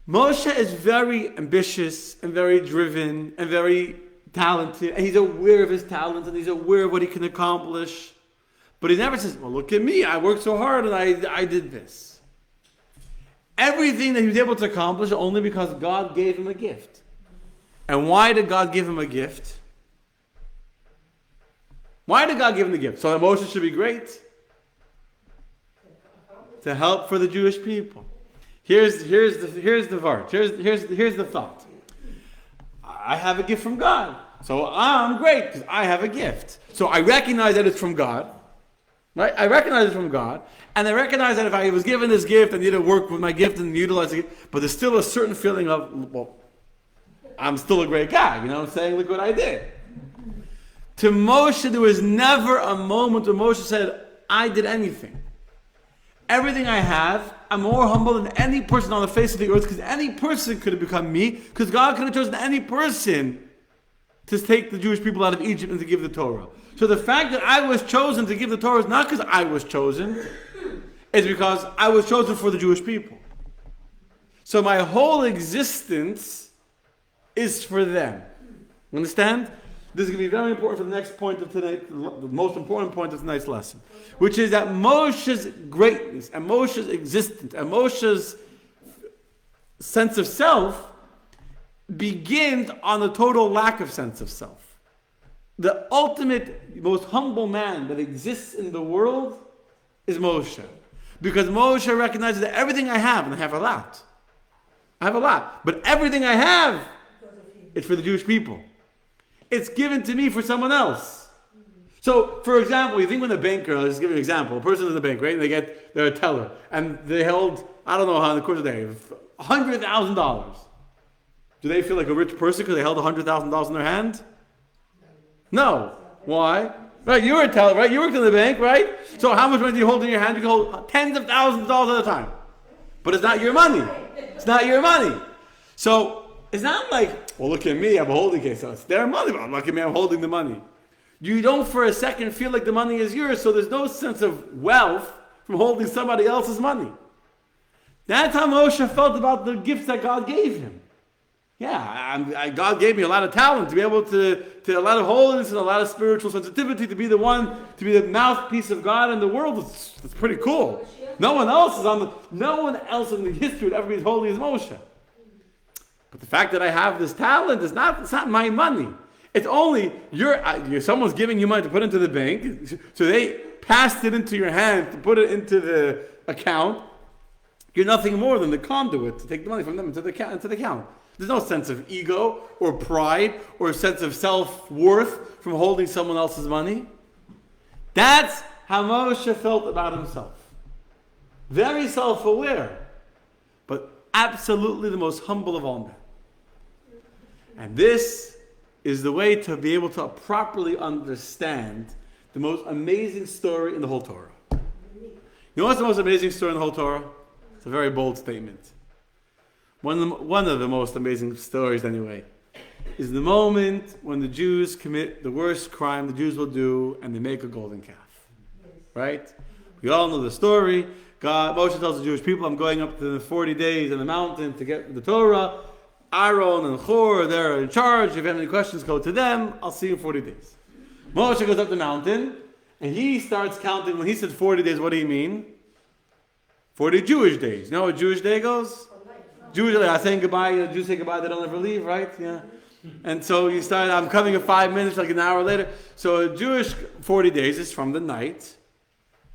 Moshe is very ambitious and very driven and very talented, and he's aware of his talents and he's aware of what he can accomplish. But he never says, well, look at me, I worked so hard and I did this. Everything that he was able to accomplish only because God gave him a gift. And why did God give him a gift? Why did God give him the gift? So that Moshe should be great? To help for the Jewish people. Here's the vart. Here's the thought. I have a gift from God. So I'm great because I have a gift. So I recognize that it's from God. Right? I recognize it's from God. And I recognize that if I was given this gift, I need to work with my gift and utilize it. But there's still a certain feeling of, well, I'm still a great guy. You know what I'm saying? Look what I did. To Moshe, there was never a moment where Moshe said, I did anything. Everything I have, I'm more humble than any person on the face of the earth because any person could have become me because God could have chosen any person to take the Jewish people out of Egypt and to give the Torah. So the fact that I was chosen to give the Torah is not because I was chosen, it's because I was chosen for the Jewish people. So my whole existence is for them. Understand? This is going to be very important for the next point of tonight, the most important point of tonight's lesson, which is that Moshe's greatness and Moshe's existence and Moshe's sense of self begins on a total lack of sense of self. The ultimate, most humble man that exists in the world is Moshe. Because Moshe recognizes that everything I have, and I have a lot, but everything I have is for the Jewish people. It's given to me for someone else. So, for example, you think when a banker, let's give you an example, a person in the bank, right, and they're a teller, and they held, I don't know how in the course of the day, $100,000. Do they feel like a rich person because they held $100,000 in their hand? No. Why? Right, you were a teller, right? You worked in the bank, right? So how much money do you hold in your hand? You can hold tens of thousands of dollars at a time. But it's not your money. It's not your money. So it's not like, well, look at me, I'm a holding case. So it's their money, but look at me, I'm holding the money. You don't for a second feel like the money is yours, so there's no sense of wealth from holding somebody else's money. That's how Moshe felt about the gifts that God gave him. Yeah, God gave me a lot of talent to be able to a lot of holiness and a lot of spiritual sensitivity to be the one, to be the mouthpiece of God in the world. It's pretty cool. No one else in the history would ever be as holy as Moshe. But the fact that I have this talent it's not my money. It's only someone's giving you money to put into the bank, so they passed it into your hand to put it into the account. You're nothing more than the conduit to take the money from them into the account. There's no sense of ego or pride or a sense of self-worth from holding someone else's money. That's how Moshe felt about himself. Very self-aware, but absolutely the most humble of all men. And this is the way to be able to properly understand the most amazing story in the whole Torah. You know what's the most amazing story in the whole Torah? It's a very bold statement. One of the most amazing stories, anyway, is the moment when the Jews commit the worst crime the Jews will do, and they make a golden calf. Right? We all know the story. Moshe tells the Jewish people, I'm going up to the 40 days in the mountain to get the Torah. Aaron and Hur, they're in charge. If you have any questions, go to them. I'll see you in 40 days. Moshe goes up the mountain, and he starts counting. When he said 40 days, what do you mean? 40 Jewish days. You know how a Jewish day goes? Jews are saying goodbye. Jews say goodbye, they don't ever leave, right? Yeah. And so you start, I'm coming in 5 minutes, like an hour later. So a Jewish 40 days is from the night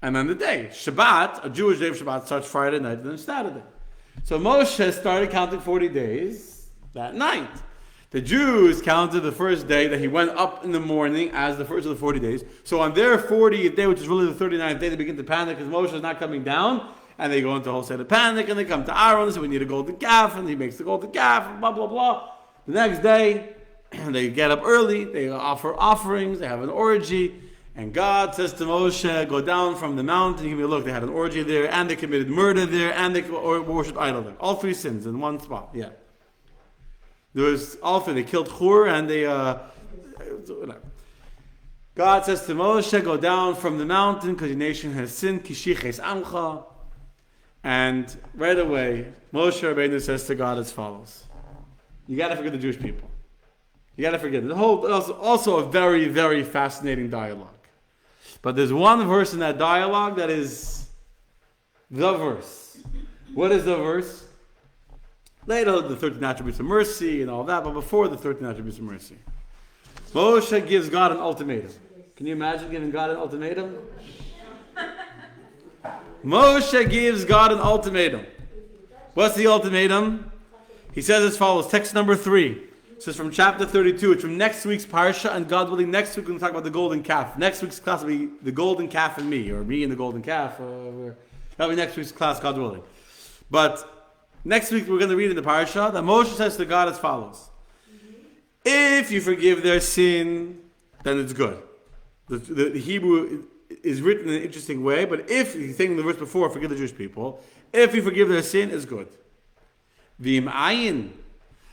and then the day. Shabbat, a Jewish day of Shabbat starts Friday night and then Saturday. So Moshe started counting 40 days that night. The Jews counted the first day that he went up in the morning as the first of the 40 days. So on their 40th day, which is really the 39th day, they begin to panic because Moshe is not coming down. And they go into a whole state of panic, and they come to Aaron and say, we need a golden calf, and he makes the golden calf, and blah, blah, blah. The next day, They get up early, they offer offerings, they have an orgy, and God says to Moshe, go down from the mountain. Give me a look. They had an orgy there, and they committed murder there, and they worshipped idol there. All three sins in one spot. Yeah. There was all three. They killed Hur, and they God says to Moshe, go down from the mountain because your nation has sinned. Kishiches amcha. And right away, Moshe Rabbeinu says to God as follows: you got to forget the Jewish people. You got to forget it. The whole also a very, very fascinating dialogue. But there's one verse in that dialogue that is the verse. What is the verse? Later, the 13 attributes of mercy and all that, but before the 13 attributes of mercy, Moshe gives God an ultimatum. Can you imagine giving God an ultimatum? Moshe gives God an ultimatum. What's the ultimatum? He says as follows, text number 3. This is from chapter 32. It's from next week's parsha, and God willing, next week we're going to talk about the golden calf. Next week's class will be the golden calf and me, or me and the golden calf. That'll be next week's class, God willing. But next week we're going to read in the parsha that Moshe says to God as follows: if you forgive their sin, then it's good. The Hebrew is written in an interesting way, but if, you think in the verse before, forgive the Jewish people, if you forgive their sin, it's good. V'im ayin.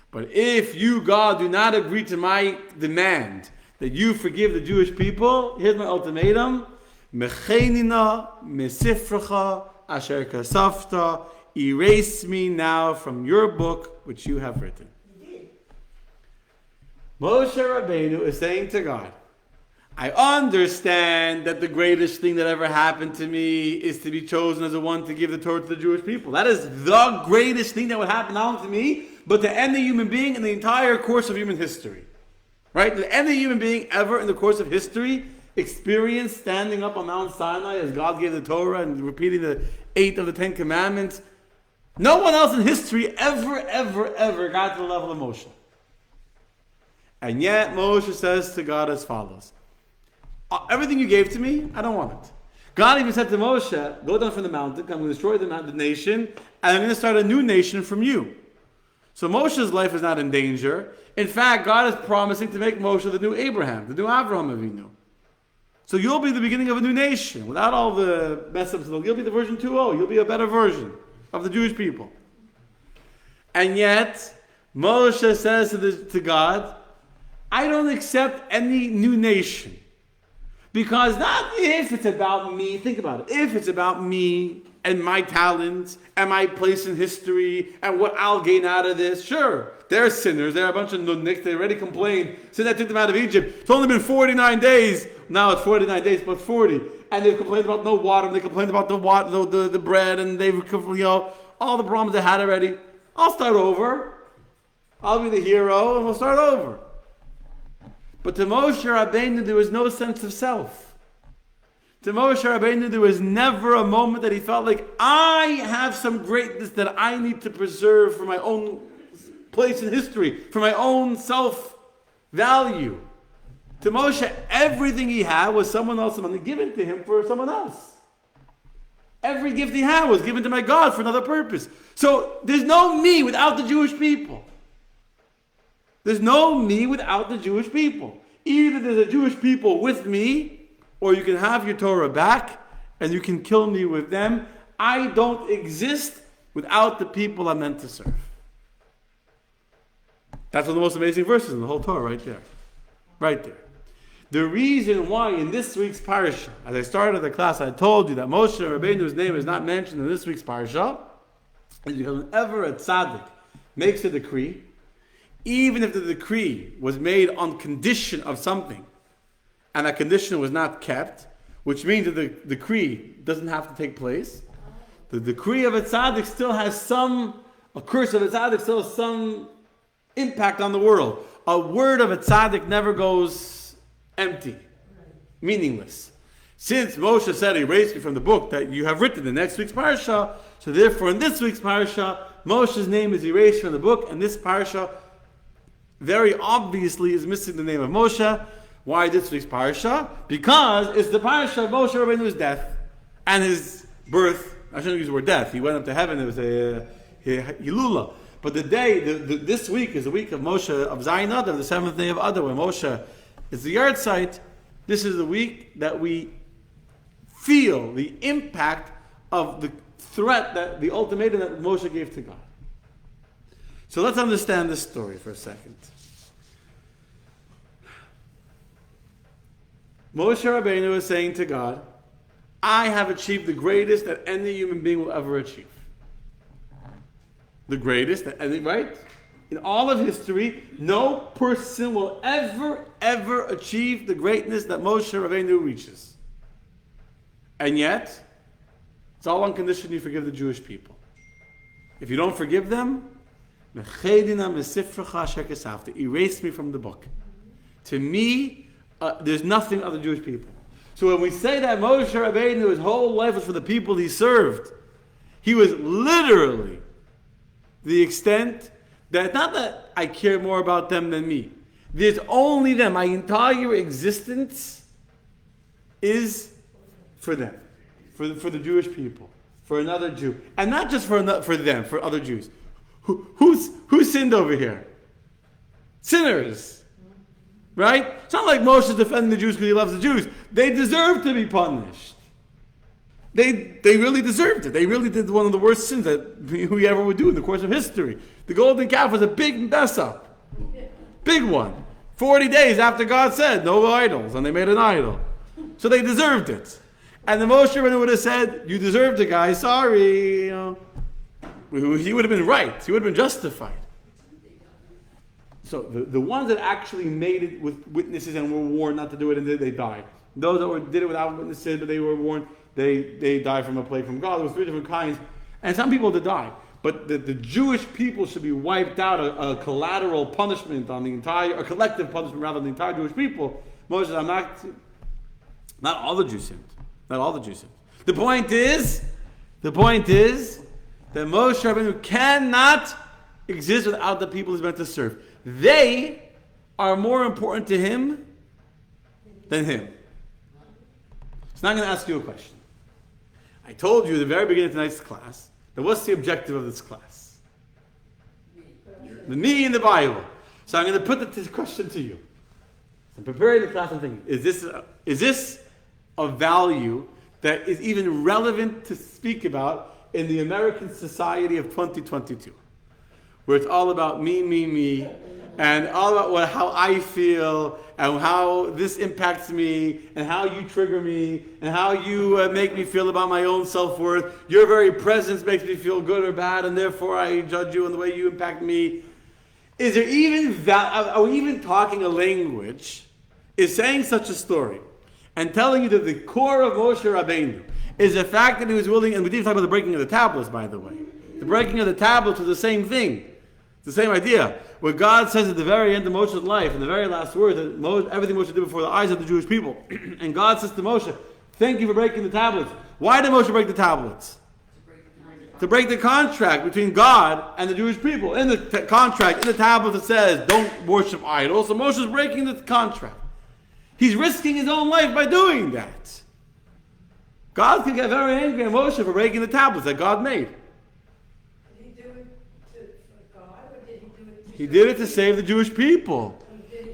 But if you, God, do not agree to my demand that you forgive the Jewish people, here's my ultimatum: Mechenina mesifrecha asher kasafta. Erase me now from your book which you have written. Moshe Rabbeinu is saying to God, I understand that the greatest thing that ever happened to me is to be chosen as the one to give the Torah to the Jewish people. That is the greatest thing that would happen not only to me, but to any human being in the entire course of human history. Right? That any human being ever in the course of history experienced standing up on Mount Sinai as God gave the Torah and repeating the 8 of the 10 commandments. No one else in history ever got to the level of Moshe. And yet Moshe says to God as follows: everything you gave to me, I don't want it. God even said to Moshe, go down from the mountain, I'm going to destroy the nation, and I'm going to start a new nation from you. So Moshe's life is not in danger. In fact, God is promising to make Moshe the new Abraham, the new Avraham Avinu. So you'll be the beginning of a new nation, without all the mess ups. You'll be the version 2.0. You'll be a better version of the Jewish people. And yet, Moshe says to God, I don't accept any new nation. Because not if it's about me, think about it, if it's about me and my talents and my place in history and what I'll gain out of this, sure, they're sinners, they're a bunch of nudniks, they already complained since I took them out of Egypt. It's only been 49 days, now it's 49 days plus 40, and they've complained about no water, and they complained about the bread, and they've, all the problems they had already. I'll start over, I'll be the hero, and we'll start over. But to Moshe Rabbeinu, there was no sense of self. To Moshe Rabbeinu, there was never a moment that he felt like, I have some greatness that I need to preserve for my own place in history, for my own self-value. To Moshe, everything he had was someone else's money given to him for someone else. Every gift he had was given to my God for another purpose. So there's no me without the Jewish people. There's no me without the Jewish people. Either there's a Jewish people with me, or you can have your Torah back, and you can kill me with them. I don't exist without the people I'm meant to serve. That's one of the most amazing verses in the whole Torah, right there. Right there. The reason why in this week's parsha, as I started the class, I told you that Moshe Rabbeinu's name is not mentioned in this week's parsha, is because whenever a tzaddik makes a decree, even if the decree was made on condition of something, and that condition was not kept, which means that the decree doesn't have to take place, the decree of a tzaddik still has a curse of a tzaddik still has some impact on the world. A word of a tzaddik never goes empty, meaningless. Since Moshe said, erase me from the book that you have written in next week's parsha, so therefore in this week's parsha, Moshe's name is erased from the book, and this parsha very obviously is missing the name of Moshe. Why this week's parsha? Because it's the parsha of Moshe Rabbeinu's death and his birth. I shouldn't use the word death. He went up to heaven. It was a Hilula. But this week is the week of Moshe, of Zayin Adar, the 7th day of Adar, when Moshe is the yard site. This is the week that we feel the impact of the threat, that the ultimatum that Moshe gave to God. So let's understand this story for a second. Moshe Rabbeinu is saying to God, I have achieved the greatest that any human being will ever achieve. The greatest, right? In all of history, no person will ever achieve the greatness that Moshe Rabbeinu reaches. And yet, it's all on condition you forgive the Jewish people. If you don't forgive them, erase me from the book. To me, there's nothing other Jewish people. So when we say that Moshe Rabbeinu, his whole life was for the people he served, he was literally the extent that, not that I care more about them than me. There's only them. My entire existence is for them, for the Jewish people, for another Jew, and not just for them, for other Jews. Who sinned over here? Sinners, right? It's not like Moshe is defending the Jews because he loves the Jews. They deserve to be punished. They really deserved it. They really did one of the worst sins that we ever would do in the course of history. The golden calf was a big mess up. Big one. 40 days after God said, no idols, and they made an idol. So they deserved it. And the Moshe Rabbeinu would have said, you deserved it, guys, sorry. He would have been right. He would have been justified. So the ones that actually made it with witnesses and were warned not to do it, and they died. Those that did it without witnesses, but they were warned, they died from a plague from God. There was 3 different kinds. And some people did die. But the Jewish people should be wiped out, a collateral punishment on the entire, a collective punishment rather than the entire Jewish people. Moses, not all the Jews sinned. Not all the Jews sinned. The point is that Moshe Rabbeinu cannot exist without the people he's meant to serve. They are more important to him than him. So now I'm going to ask you a question. I told you at the very beginning of tonight's class that what's the objective of this class? The me in the Bible. So I'm going to put this question to you. I'm preparing the class and thinking, is this a value that is even relevant to speak about in the American society of 2022? Where it's all about me, and all about how I feel, and how this impacts me, and how you trigger me, and how you make me feel about my own self-worth. Your very presence makes me feel good or bad, and therefore I judge you on the way you impact me. Is there even are we even talking a language, is saying such a story, and telling you that the core of Moshe Rabbeinu is the fact that he was willing, and we didn't talk about the breaking of the tablets, by the way. The breaking of the tablets was the same thing. It's the same idea. Where God says at the very end of Moshe's life, in the very last word, that everything Moshe did before the eyes of the Jewish people. And God says to Moshe, thank you for breaking the tablets. Why did Moshe break the tablets? To break the contract between God and the Jewish people. In the contract, in the tablets, it says, don't worship idols. So Moshe is breaking the contract. He's risking his own life by doing that. God can get very angry at Moshe for breaking the tablets that God made. He did it to save the Jewish people.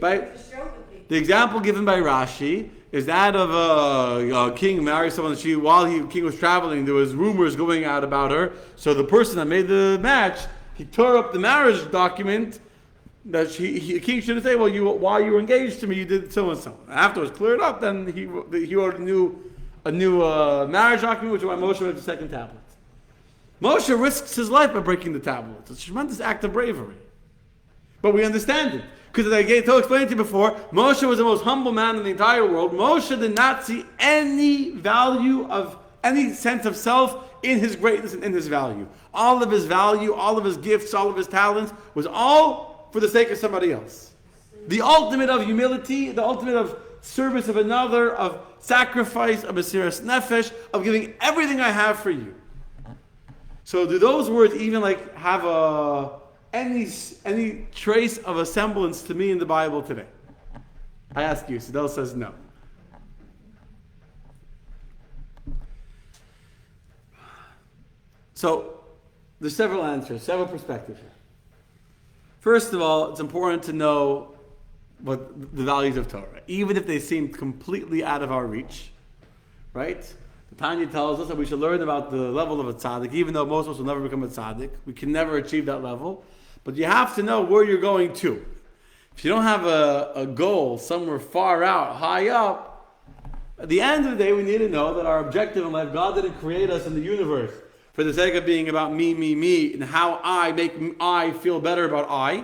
The example given by Rashi is that of a king married someone. While the king was traveling, there was rumors going out about her. So the person that made the match, he tore up the marriage document that the king shouldn't say, well, while you were engaged to me, you did so and so. After it was cleared up, then he wrote a new marriage document, which is why Moshe wrote the second tablet. Moshe risks his life by breaking the tablet. It's a tremendous act of bravery. But we understand it. Because as I explained to you before, Moshe was the most humble man in the entire world. Moshe did not see any value of any sense of self in his greatness and in his value. All of his value, all of his gifts, all of his talents was all for the sake of somebody else. The ultimate of humility, the ultimate of service of another, of sacrifice, of mesiras nefesh, of giving everything I have for you. So do those words even have any trace of a semblance to me in the Bible today? I ask you. Sidel says no. So there's several answers, several perspectives here. First of all, it's important to know what the values of Torah, even if they seem completely out of our reach, right? The Tanya tells us that we should learn about the level of a tzaddik, even though most of us will never become a tzaddik. We can never achieve that level. But you have to know where you're going to. If you don't have a goal somewhere far out, high up, at the end of the day, we need to know that our objective in life, God didn't create us in the universe for the sake of being about me, and how I feel better about I.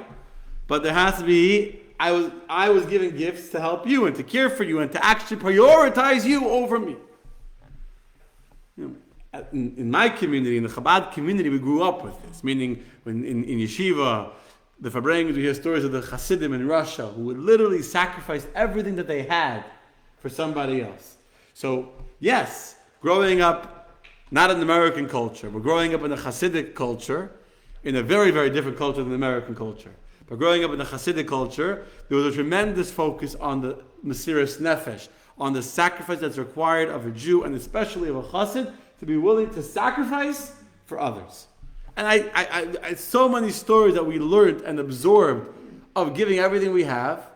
But there has to be, I was given gifts to help you and to care for you and to actually prioritize you over me. In my community, in the Chabad community, we grew up with this. Meaning, when in yeshiva, the Farbrengens, we hear stories of the Hasidim in Russia who would literally sacrifice everything that they had for somebody else. So, yes, growing up, not in American culture, but growing up in a Hasidic culture, in a very, very different culture than the American culture. But growing up in the Hasidic culture, there was a tremendous focus on the Mesiras Nefesh, on the sacrifice that's required of a Jew, and especially of a Hasid, to be willing to sacrifice for others. And I so many stories that we learned and absorbed of giving everything we have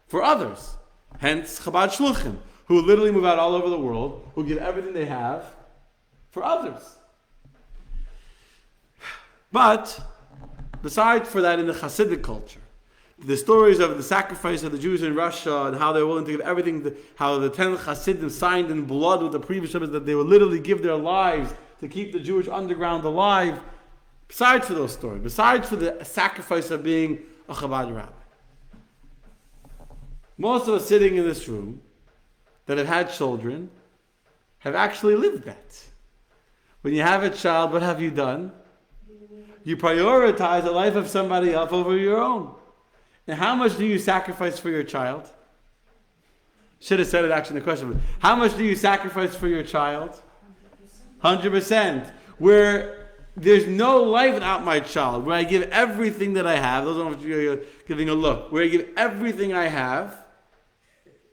for others. Hence Chabad Shluchim, who literally move out all over the world, who give everything they have for others. But besides for that, in the Hasidic culture, the stories of the sacrifice of the Jews in Russia and how they're willing to give everything, how the 10 Hasidim signed in blood with the previous rabbis that they would literally give their lives to keep the Jewish underground alive. Besides for those stories, besides for the sacrifice of being a Chabad rabbi, most of us sitting in this room that have had children have actually lived that. When you have a child, what have you done? You prioritize the life of somebody else over your own. And how much do you sacrifice for your child? Should have said it actually in the question. How much do you sacrifice for your child? 100%. Where there's no life without my child. Where I give everything that I have. Those don't know if you're giving a look. Where I give everything I have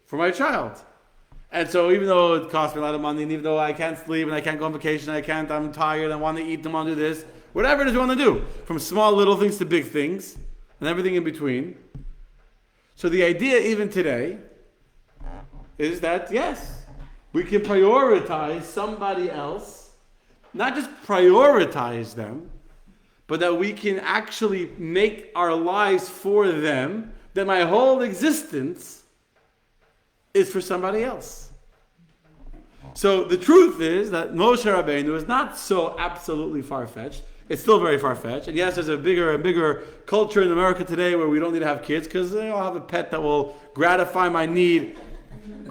for my child. And so even though it costs me a lot of money, and even though I can't sleep and I can't go on vacation, I'm tired, I want to eat, I want to do this, whatever it is you want to do, from small little things to big things, and everything in between. So the idea even today is that, yes, we can prioritize somebody else, not just prioritize them, but that we can actually make our lives for them, that my whole existence is for somebody else. So the truth is that Moshe Rabbeinu is not so absolutely far-fetched. It's still very far-fetched. And yes, there's a bigger and bigger culture in America today where we don't need to have kids because I'll have a pet that will gratify my need.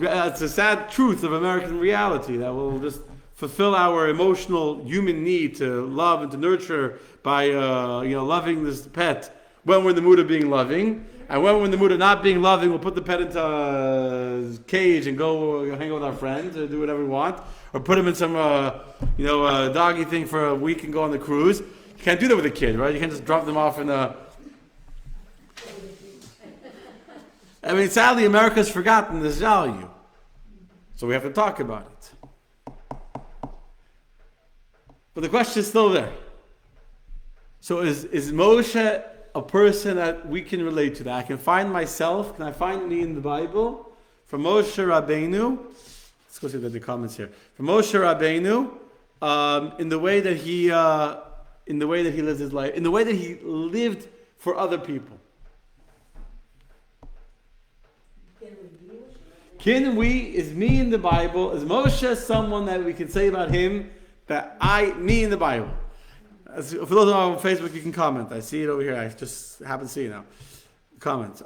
It's a sad truth of American reality that will just fulfill our emotional human need to love and to nurture by loving this pet when we're in the mood of being loving. And when we're in the mood of not being loving, we'll put the pet into a cage and go hang out with our friends or do whatever we want. Or put him in some doggy thing for a week and go on the cruise. You can't do that with a kid, right? You can't just drop them off in a... I mean, sadly, America's forgotten this value. So we have to talk about it. But the question is still there. So is Moshe a person that we can relate to? That I can find myself, can I find me in the Bible? From Moshe Rabbeinu, let's go see the comments here. From Moshe Rabbeinu, in the way that he lives his life, in the way that he lived for other people. Is me in the Bible, is Moshe someone that we can say about him me in the Bible? For those of you on Facebook, you can comment. I see it over here. I just happen to see it now. Comments.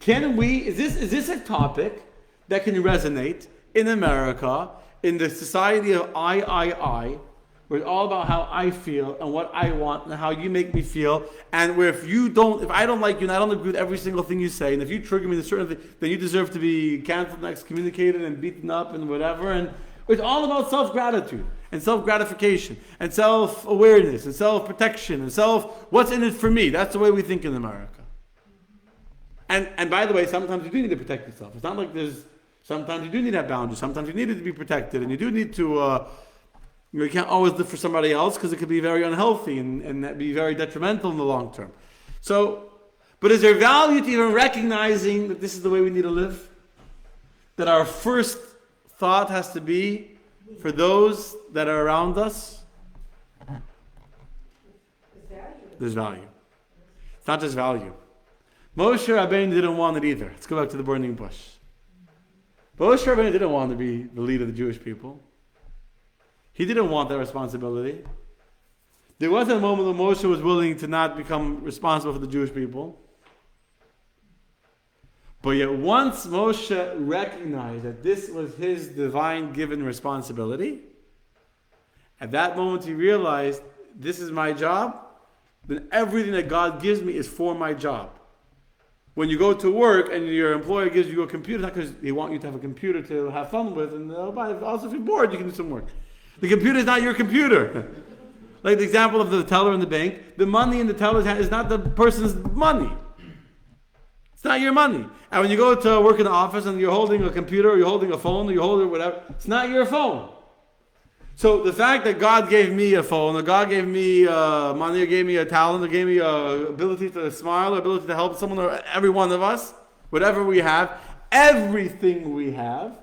Is this a topic that can resonate in America, in the society of I, where it's all about how I feel and what I want and how you make me feel, and where if I don't like you and I don't agree with every single thing you say, and if you trigger me to certain thing, then you deserve to be canceled and excommunicated and beaten up and whatever, and it's all about self-gratitude and self-gratification and self-awareness and self-protection and what's in it for me. That's the way we think in America. And by the way, sometimes you do need to protect yourself. It's not like sometimes you do need to have boundaries. Sometimes you need to be protected and you do need to You can't always live for somebody else because it could be very unhealthy and that be very detrimental in the long term. So, but is there value to even recognizing that this is the way we need to live? That our first thought has to be for those that are around us? There's value. It's not just value. Moshe Rabbeinu didn't want it either. Let's go back to the burning bush. Moshe Rabbeinu didn't want to be the leader of the Jewish people. He didn't want that responsibility. There wasn't a moment when Moshe was willing to not become responsible for the Jewish people. But yet once Moshe recognized that this was his divine given responsibility, at that moment he realized, this is my job, then everything that God gives me is for my job. When you go to work and your employer gives you a computer, not because they want you to have a computer to have fun with, and also if you're bored, you can do some work. The computer is not your computer. Like the example of the teller in the bank, the money in the teller's hand is not the person's money. It's not your money. And when you go to work in the office and you're holding a computer, or you're holding a phone, or you're holding whatever, it's not your phone. So the fact that God gave me a phone, or God gave me money, or gave me a talent, or gave me an ability to smile, or ability to help someone, or every one of us, whatever we have, everything we have,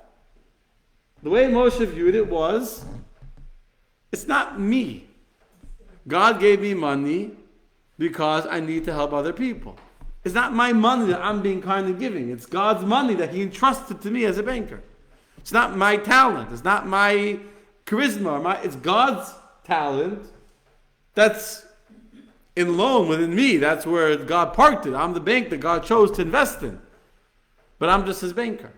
the way Moshe viewed it was, it's not me. God gave me money because I need to help other people. It's not my money that I'm being kind and giving. It's God's money that He entrusted to me as a banker. It's not my talent. It's not my charisma. It's God's talent that's in loan within me. That's where God parked it. I'm the bank that God chose to invest in. But I'm just His banker.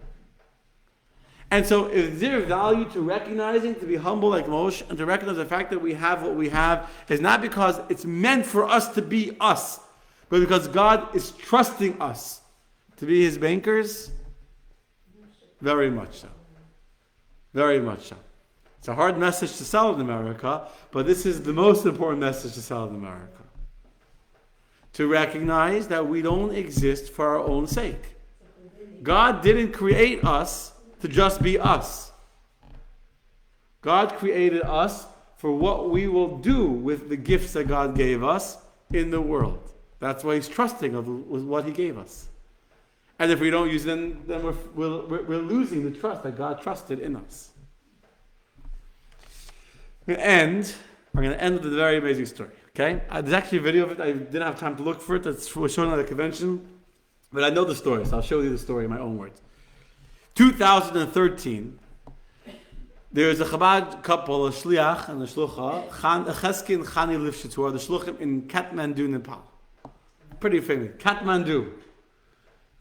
And so is there value to recognizing, to be humble like Moshe, and to recognize the fact that we have what we have is not because it's meant for us to be us, but because God is trusting us to be His bankers? Very much so. Very much so. It's a hard message to sell in America, but this is the most important message to sell in America. To recognize that we don't exist for our own sake. God didn't create us to just be us. God created us for what we will do with the gifts that God gave us in the world. That's why He's trusting of what He gave us. And if we don't use them, then we're losing the trust that God trusted in us. We're going to end with a very amazing story. Okay? There's actually a video of it. I didn't have time to look for it. It was shown at a convention. But I know the story, so I'll show you the story in my own words. 2013, there is a Chabad couple, a Shliach and a Shlucha, Chesky and Chani Lifshitz, who are the Shluchim in Kathmandu, Nepal. Pretty famous. Kathmandu.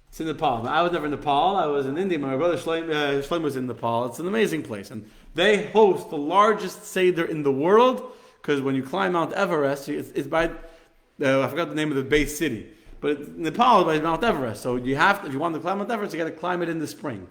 It's in Nepal. Now, I was never in Nepal. I was in India. My brother Shloim was in Nepal. It's an amazing place. And they host the largest Seder in the world, because when you climb Mount Everest, it's by, I forgot the name of the base city, but Nepal is by Mount Everest. So if you want to climb Mount Everest, you got to climb it in the spring.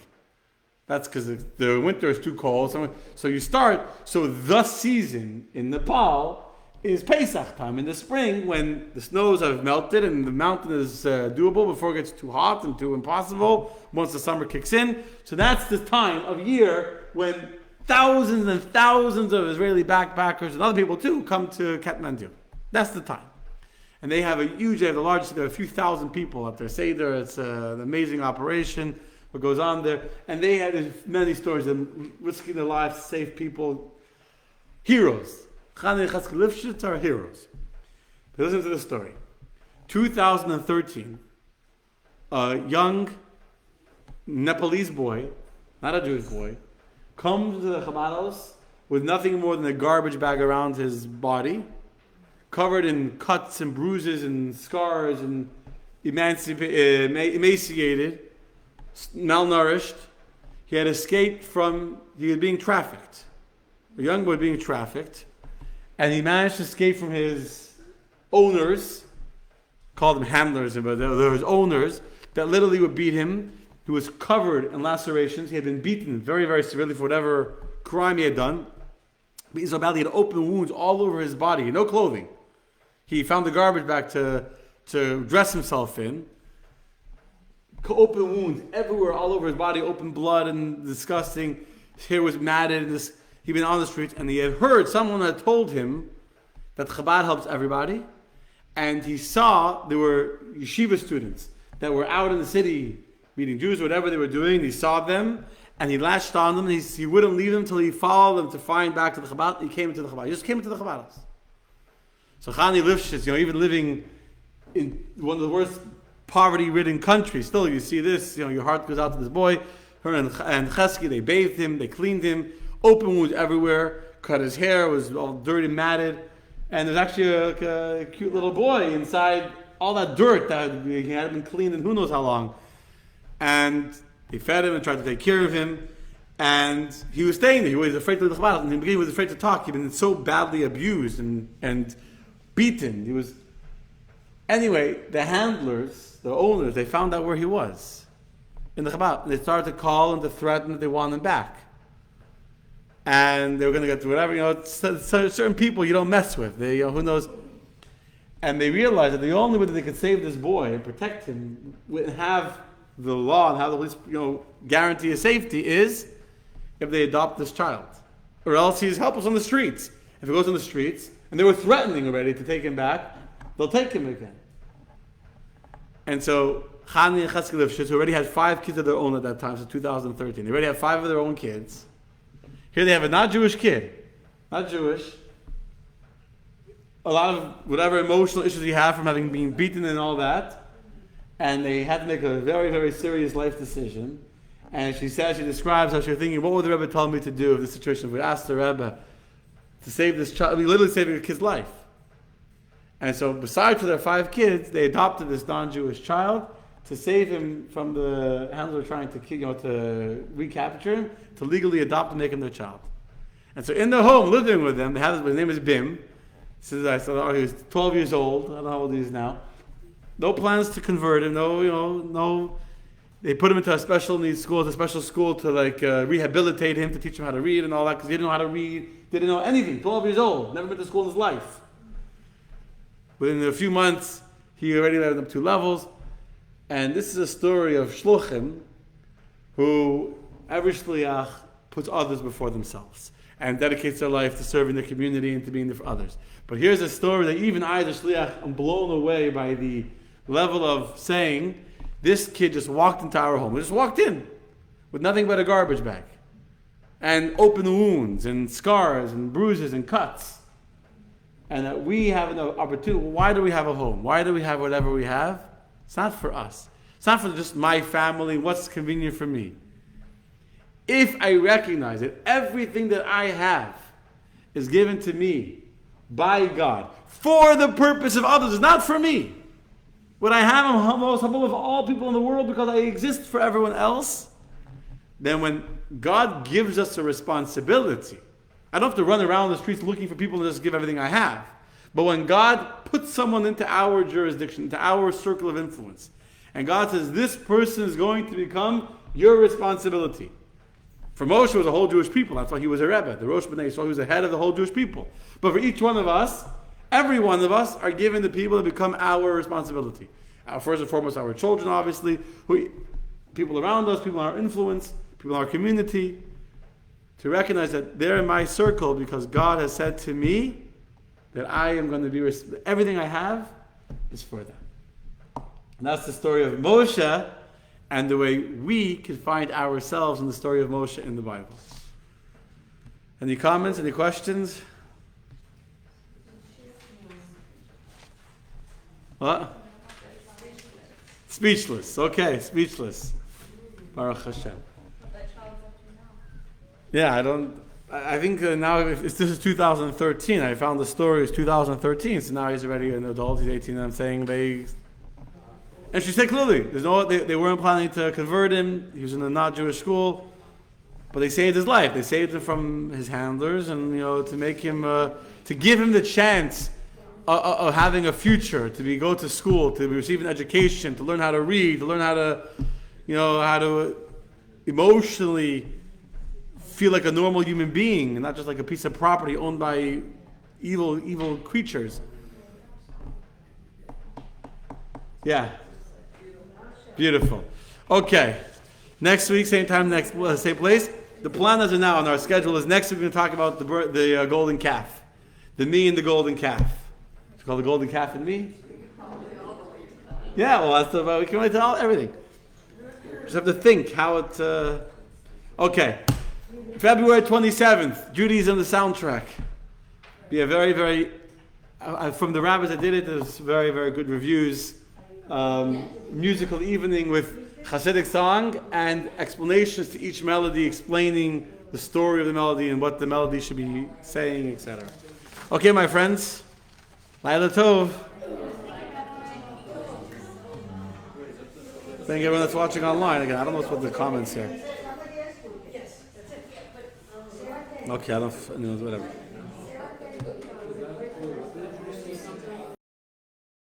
That's because the winter is too cold. So you start, so the season in Nepal is Pesach time, in the spring when the snows have melted and the mountain is doable before it gets too hot and too impossible once the summer kicks in. So that's the time of year when thousands and thousands of Israeli backpackers and other people too come to Kathmandu. That's the time. And they have the largest, there are a few thousand people at their Seder. It's an amazing operation. What goes on there, and they had many stories of risking their lives to save people. Heroes. Chani Chaskelifshitz are heroes. But listen to the story. 2013, a young Nepalese boy, not a Jewish boy, comes to the Chabados with nothing more than a garbage bag around his body, covered in cuts and bruises and scars and emaciated, malnourished. He had escaped he was being trafficked. A young boy being trafficked. And he managed to escape from his owners, called them handlers, but there was owners that literally would beat him. He was covered in lacerations. He had been beaten very, very severely for whatever crime he had done. Beaten so badly, he had open wounds all over his body, no clothing. He found the garbage bag to dress himself in. Open wounds everywhere, all over his body, open blood and disgusting. His hair was matted. And He'd been on the streets, and he had heard someone had told him that Chabad helps everybody, and he saw there were yeshiva students that were out in the city meeting Jews or whatever they were doing. He saw them, and he latched on them, and he wouldn't leave them until he followed them to find back to the Chabad. He came into the Chabad. He just came into the Chabad house. So Chani Lifshitz, even living in one of the worst poverty-ridden countries, still you see this, your heart goes out to this boy. Her and Chesky, they bathed him, they cleaned him, open wounds everywhere, cut his hair, was all dirty, matted, and there's actually a cute little boy inside all that dirt that he hadn't been cleaned in who knows how long. And they fed him and tried to take care of him, and he was staying there. He was afraid to leave the Chabad. In the beginning, he was afraid to talk. He'd been so badly abused and beaten. He was... Anyway, the handlers, the owners, they found out where he was in the Chabad. And they started to call and to threaten that they want him back. And they were going to get to whatever, certain people you don't mess with. They, who knows. And they realized that the only way that they could save this boy and protect him and have the law and have the police, guarantee his safety is if they adopt this child. Or else he's helpless on the streets. If he goes on the streets, and they were threatening already to take him back, they'll take him again. And so Chani and Chesky Lifshitz, who already had 5 kids of their own at that time, so 2013, they already have 5 of their own kids. Here they have a not Jewish kid, not Jewish. A lot of whatever emotional issues he had from having been beaten and all that. And they had to make a very, very serious life decision. And she describes how she was thinking, what would the Rebbe tell me to do in this situation? We asked the Rebbe to save this child, literally saving a kid's life. And so besides for their 5 kids, they adopted this non-Jewish child to save him from the handler trying to recapture him, to legally adopt and make him their child. And so in their home, living with them, his name is Bim. He was 12 years old. I don't know how old he is now. No plans to convert him. No. They put him into a special needs school, a special school to rehabilitate him, to teach him how to read and all that, because he didn't know how to read, didn't know anything. 12 years old, never been to school in his life. Within a few months, he already led up 2 levels. And this is a story of shluchim, who every shliach puts others before themselves and dedicates their life to serving the community and to being there for others. But here's a story that even I, the shliach, am blown away by the level of saying, this kid just walked into our home. He just walked in with nothing but a garbage bag and open wounds and scars and bruises and cuts. And that we have an opportunity. Why do we have a home? Why do we have whatever we have? It's not for us. It's not for just my family, what's convenient for me. If I recognize that everything that I have is given to me by God for the purpose of others, it's not for me. What I have, I'm most humble of all people in the world because I exist for everyone else. Then when God gives us a responsibility, I don't have to run around the streets looking for people to just give everything I have. But when God puts someone into our jurisdiction, into our circle of influence, and God says, this person is going to become your responsibility. For Moshe, it was a whole Jewish people. That's why he was a Rebbe, the Rosh B'nai Yisrael. He was the head of the whole Jewish people. But for each one of us, every one of us are given the people that become our responsibility. First and foremost, our children, obviously, people around us, people in our influence, people in our community, to recognize that they're in my circle because God has said to me that I am going to be, everything I have is for them. And that's the story of Moshe and the way we can find ourselves in the story of Moshe in the Bible. Any comments, any questions? What? Speechless. Okay, speechless. Baruch Hashem. Yeah, I think now, if this is 2013, I found the story is 2013, so now he's already an adult, he's 18, and I'm saying and she said clearly, they weren't planning to convert him, he was in a not-Jewish school, but they saved his life. They saved him from his handlers, and to make him, to give him the chance of having a future, to go to school, to receive an education, to learn how to read, to learn how to emotionally feel like a normal human being and not just like a piece of property owned by evil creatures. Yeah. Beautiful. Okay. Next week, same time, same place. The plan as of now on our schedule is next we're going to talk about the golden calf. The me and the golden calf. It's called the golden calf and me? Yeah, well, that's about, we can wait to all everything. Just have to think how it. Okay. February 27th, Judaism the soundtrack. Be a very, very. From the rabbis that did it, there's very, very good reviews. Musical evening with Hasidic song and explanations to each melody, explaining the story of the melody and what the melody should be saying, etc. Okay, my friends. Laila Tov. Thank everyone that's watching online. Again, I don't know what's with the comments here. Okay, I don't know, whatever.